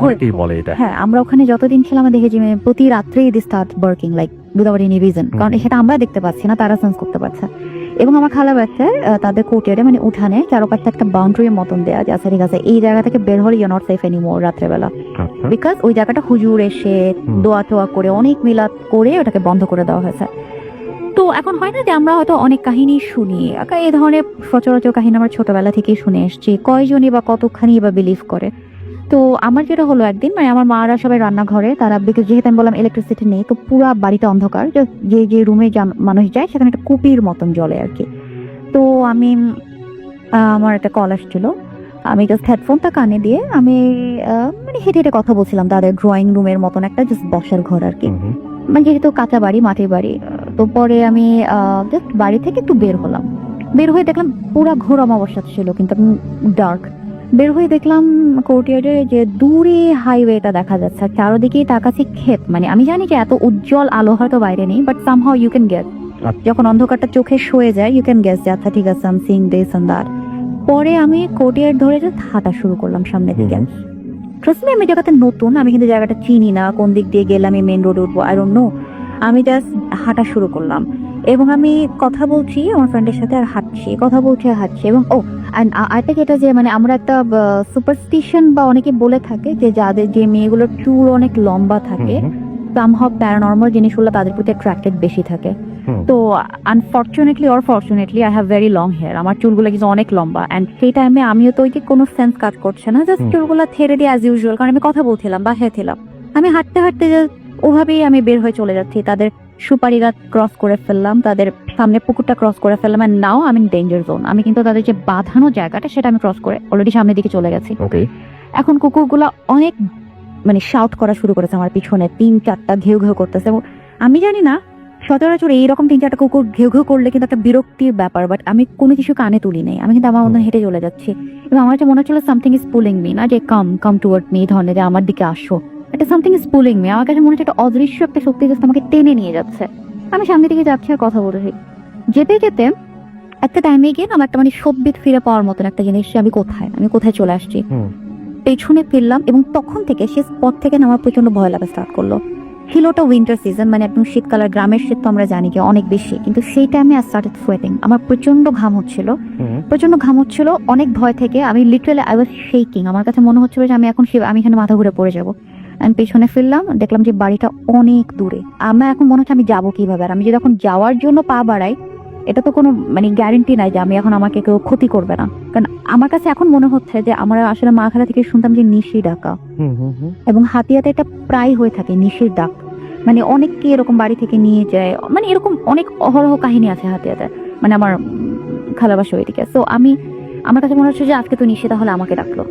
হ্যাঁ আমরা ওখানে যতদিন ছিলাম দেখেছি প্রতি রাত্রেই they start barking like without any reason, কারণ সেটা আমরা দেখতে পাচ্ছি না, তারা সেন্স করতে পারছে। এবং আমার খালা বাচ্চায় তাদের কোর্টিয়ারে মানে উঠানে চারপাশে একটা বাউন্ডারির মতন দেওয়া আছে, ঠিক আছে, এই জায়গা থেকে বের হলে ইউ নট সেফ এনিমোর রাত্রেবেলা। আচ্ছা বিকজ ওই জায়গাটা হুজুর এসে দোয়া টোয়া করে অনেক মিলাদ করে ওটাকে বন্ধ করে দেওয়া হয়েছে। তো এখন হয় না যে আমরা হয়তো অনেক কাহিনী শুনি, এই ধরনের সচরাচর কাহিনী আমরা ছোটবেলা থেকেই শুনে এসেছি, কয়জনই বা কতখানি বা বিলিভ করে। তো আমার যেটা হলো একদিন, মানে আমার মারা সবাই রান্নাঘরে, তারা বিকজ যেহেতু আমি বললাম ইলেকট্রিসিটি নেই, তো পুরা বাড়িতে অন্ধকার, যে যে রুমে মানুষ যায় সেখানে একটা কুপির মতন জ্বলে আর কি। তো আমি আমার একটা কল আসছিল, আমি জাস্ট হেডফোনটা কানে দিয়ে আমি মানে হেঁটে হেঁটে কথা বলছিলাম তাদের ড্রয়িং রুমের মতন একটা জাস্ট বসার ঘর আর কি, মানে যেহেতু কাঁচা বাড়ি, মাটির বাড়ি। তো পরে আমি জাস্ট বাড়ি থেকে একটু বের হলাম, বের হয়ে দেখলাম পুরা ঘোর অমাবস্যা ছিল কিন্তু ডার্ক। বের হয়ে দেখলাম কোর্টিয়ার্ডে যে দূরে হাইওয়েটা দেখা যাচ্ছে, আর চারোদিকেই তাকাচ্ছি ক্ষেত। মানে আমি জানি যে এত উজ্জ্বল আলো হয়তো বাইরে নেই, but somehow you can guess, যখন অন্ধকারটা চোখে শুয়ে যায় ইউ ক্যান গেস যে আচ্ছা ঠিক আছে I am seeing this and that. পরে আমি কোর্টিয়ার্ড ধরে জাস্ট হাঁটা শুরু করলাম সামনের দিকে। ট্রাস্ট মি, আমি জায়গাতে নতুন, আমি কিন্তু জায়গাটা চিনি না, কোন দিক দিয়ে গেলে আমি মেন রোডে উঠবো আই ডোন্ট নো। আমি জাস্ট হাঁটা শুরু করলাম এবং আমি কথা বলছি আমার ফ্রেন্ডের সাথে আর হাঁটছি, কথা বলছি আর হাঁটছি। এবং আরেকটা যেটা যে মানে আমরা একটা সুপারস্টিশন বা অনেকে বলে থাকে যে যাদের যে মেয়েগুলোর চুল অনেক লম্বা থাকে, সামহাউ প্যারানর্মাল জিনিসগুলো তাদের প্রতি অ্যাট্রাক্টেড বেশি থাকে। তো unfortunately or fortunately I have very long hair, আমার চুলগুলো কিন্তু অনেক লম্বা, অ্যান্ড সেই টাইমে আমিও তো ওই যে কোনো সেন্স কাজ করছে না, জাস্ট চুলগুলো ছেড়ে দিয়ে অ্যাজ ইউজুয়াল, কারণ আমি কথা বলছিলাম বাসায় ছিলাম। আমি হাঁটতে হাঁটতে ওভাবেই আমি বের হয়ে চলে যাচ্ছি, তাদের সুপারি গাছ ক্রস করে ফেললাম, তাদের সামনে পুকুরটা ক্রস করে ফেললাম, এন্ড নাও আমি ইন ডেঞ্জার জোন। আমি কিন্তু তাদের যে বাঁধানো জায়গাটা সেটা আমি ক্রস করে অলরেডি সামনের দিকে চলে গেছি। এখন কুকুরগুলা অনেক মানে শাউট করা শুরু করেছে আমার পিছনে, 3-4টা ঘেউ ঘেউ করতেছে। এবং আমি জানি না সচরাচর এইরকম 3-4টা কুকুর ঘেউ ঘেউ করলে কিন্তু একটা বিরক্তির ব্যাপার, বাট আমি কোনো কিছু কানে তুলি নাই, আমি কিন্তু আমার মনে হেঁটে চলে যাচ্ছি। এবং আমার যে মনে হচ্ছিল সামথিং ইজ পুলিং মি, না যে কাম টুয়ার্ড মি ধরনের, যে আমার দিকে আসো, এটা সামথিং ইজ পুলিং মি। আমার কাছে মনে হচ্ছে একটা অদৃশ্য একটা শক্তি জাস্ট আমাকে টেনে নিয়ে যাচ্ছে। আমি সামনের দিকে যাচ্ছি আর কথা বলছি, যেতে যেতে একটা টাইমে গিয়ে আমার একটা মানে সব্বিত ফিরে পাওয়ার মতন একটা জিনিস, আমি কোথায় চলে আসছি। পেছনে ফিরলাম এবং তখন থেকে সে স্পট থেকে না আমার প্রচন্ড ভয় লাগা স্টার্ট করলো। ছিল ওটা উইন্টার সিজন, মানে একদম শীতকালের, গ্রামের শীত তো আমরা জানি কি অনেক বেশি, কিন্তু সেই টাইমে আই স্টার্টেড সোয়েটিং, আমার প্রচন্ড ঘাম হচ্ছিল অনেক ভয় থেকে। আমি লিটারালি আই ওয়াজ শেকিং, আমার কাছে মনে হচ্ছিল যে আমি এখানে মাথা ঘুরে পড়ে যাবো। আমি পেছনে ফিরলাম, দেখলাম যে বাড়িটা অনেক দূরে। আমার এখন মনে হচ্ছে আমি যাবো কিভাবে, আর আমি যদি এখন যাওয়ার জন্য পা বাড়াই এটা তো কোনো মানে গ্যারেন্টি নাই যে আমি এখন আমাকে কেউ ক্ষতি করবে না। কারণ আমার কাছে এখন মনে হচ্ছে যে আমরা আসলে মা খালা থেকে শুনতাম যে নিশি ডাকা, এবং হাতিয়াতে এটা প্রায় হয়ে থাকে নিশির ডাক, মানে অনেককে এরকম বাড়ি থেকে নিয়ে যায়, মানে এরকম অনেক অহরহ কাহিনী আছে হাতিয়াতে, মানে আমার খালা বাসা ওইদিকে। তো আমার কাছে মনে হচ্ছে যে আজকে তো নিশি তাহলে আমাকে ডাকলো,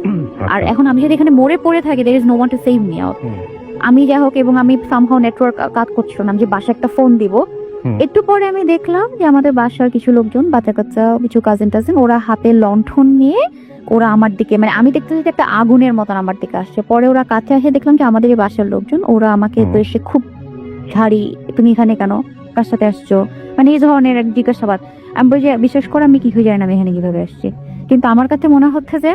আর এখন আমি যদি এখানে মরে পড়ে থাকি there is no one to save me out। আমি যাই হোক, এবং আমি সামহাউ নেটওয়ার্ক কাজ করছিল না, আমি যে বাসা একটা ফোন দিব। একটু পরে আমি দেখলাম যে আমাদের বাসার কিছু লোকজন, বাচ্চা কাচ্চা, কিছু কাজিন টাজিন, ওরা হাতে লণ্ঠন নিয়ে ওরা আমার দিকে, মানে আমি দেখতেছি যে একটা আগুনের মতন আমার দিকে আসছে। পরে ওরা কাছে এসে দেখলাম যে আমাদের এই বাসার লোকজন, ওরা আমাকে তো এসে খুব ঝাড়ি, তুমি এখানে কেন, কার সাথে আসছো, মানে এই ধরনের এক জিজ্ঞাসাবাদ। আমি বলি যে বিশেষ করে আমি কিছুই জানি না আমি এখানে কিভাবে আসছি, কিন্তু আমার কাছে মনে হচ্ছে যে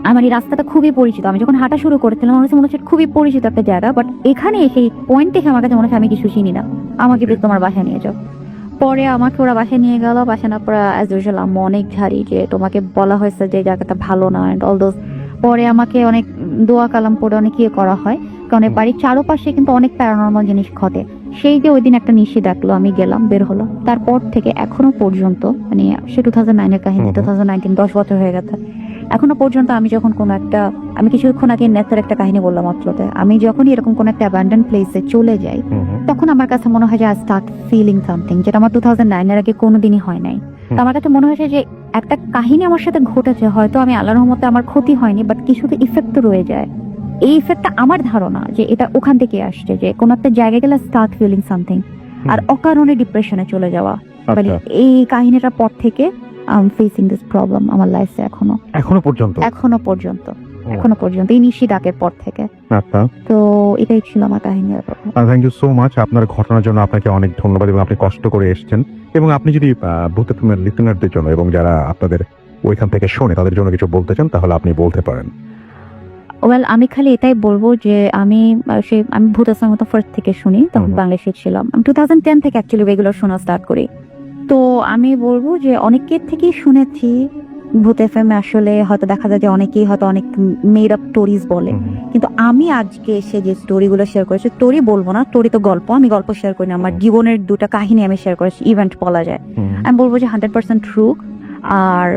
আমার এই রাস্তাটা খুবই পরিচিত। আমি যখন হাঁটা শুরু করেছিলাম আমার কাছে মনে হচ্ছে খুবই পরিচিত একটা জায়গা, বাট এখানে সেই পয়েন্ট থেকে আমার কাছে মনে হচ্ছে আমি কিছু চিনি না, আমাকে বেশ তোমার বাসায় নিয়ে যাও। পরে আমাকে ওরা বাসায় নিয়ে গেল, বাসায় না পরে অ্যাজ ইউজুয়াল আম্মু অনেক ঝাড়ি যে তোমাকে বলা হয়েছে যে জায়গাটা ভালো না এন্ড অল দোজ। পরে আমাকে অনেক দোয়া কালাম পড়ে অনেক ইয়ে করা হয়, কারণ বাড়ির চারপাশে কিন্তু অনেক প্যারানর্মাল জিনিস ঘটে। সেই যে ওই দিন একটা নিশি ডাকলো, আমি গেলাম, বের হলো, তারপর থেকে এখনো পর্যন্ত, মানে সে 2009-এর কাহিনী, 2019 10 বছর হয়ে গেছে, এখনো পর্যন্ত আমি যখন কোনো একটা, আমি কিছুক্ষণ আগে নেতার একটা কাহিনী বললাম অত্রতে, আমি যখনই এরকম কোন একটা অ্যাবান্ডন প্লেসে চলে যাই তখন আমার কাছে মনে হয় যে আই স্টার্ট ফিলিং সামথিং, যেটা আমার 2009-এর আগে কোনোদিনই হয় নাই। তো আমার কাছে মনে হয়েছে যে একটা কাহিনী আমার সাথে ঘটেছে, হয়তো আমি আল্লাহর রহমতে আমার ক্ষতি হয়নি, বাট কিছু তো ইফেক্ট তো রয়ে যায়। এই ইফেক্টটা আমার ধারণা যে এটা ওখান থেকে আসছে, যে কোনো একটা জায়গায় গেলে স্টার্ট ফিলিং সামথিং, আর অকারণে ডিপ্রেশনে চলে যাওয়া। মানে এই কাহিনীটার পর থেকে I am facing this problem আমার লাইফে এখনো পর্যন্ত এই নিশি ডাকের পর থেকে। আচ্ছা, তো এটাই ছিল আমার কাহিনী। থ্যাংক ইউ সো মাচ আপনার ঘটনার জন্য, আপনাকে অনেক ধন্যবাদ, এবং আপনি কষ্ট করে এসেছেন। এবং আপনি যদি ভূতে তুমের লিসেনারদের জন্য এবং যারা আপনাদের ওইখান থেকে শোনে তাদের জন্য কিছু বলতে চান তাহলে আপনি বলতে পারেন। ওয়েল, আমি খালি এটাই বলবো যে আমি ভূত আসলাম তো ফার্স্ট থেকে শুনি, তখন বাংলাদেশে ছিলাম, আমি 2010 থেকে অ্যাকচুয়ালি রেগুলার শোনা স্টার্ট করি। তো আমি বলবো যে অনেকের থেকেই শুনেছি ভূত এফএম আসলে হয়তো দেখা যায় যে অনেকেই হয়তো অনেক মেড আপ স্টোরিজ বলে, কিন্তু আমি আজকে এসে যে স্টোরিগুলো শেয়ার করেছি, স্টোরি বলবো না, স্টোরি তো গল্প, আমি গল্প শেয়ার করি না, আমার জীবনের দুটো কাহিনী আমি শেয়ার করেছি, ইভেন্ট বলা যায়। আমি বলবো যে 100% ট্রু। আর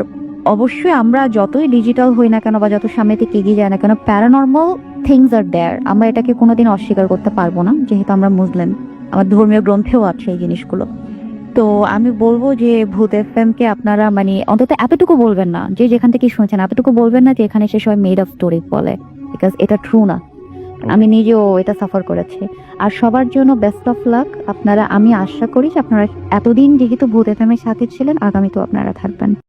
অবশ্যই আমরা যতই ডিজিটাল হই না কেন বা যত সামনে থেকে এগিয়ে যায় না কেন, প্যারানর্মাল থিংস আর দেয়ার, আমরা এটাকে কোনোদিন অস্বীকার করতে পারবো না, যেহেতু আমরা মুসলিম, আমার ধর্মীয় গ্রন্থেও আছে এই জিনিসগুলো। তো আমি বলবো যে ভূত এফএম কে আপনারা মানে অন্তত এতটুকু বলবেন না, যে যেখান থেকে শুনছেন এতটুকু বলবেন না যে এখানে সে সবাই মেড অফ স্টোরি বলে, বিকজ এটা ট্রু না। আমি নিজেও এটা সাফার করেছি। আর সবার জন্য বেস্ট অফ লাক। আপনারা, আমি আশা করি যে আপনারা এতদিন যেহেতু ভূত এফএম এর সাথে ছিলেন, আগামীতেও আপনারা থাকবেন।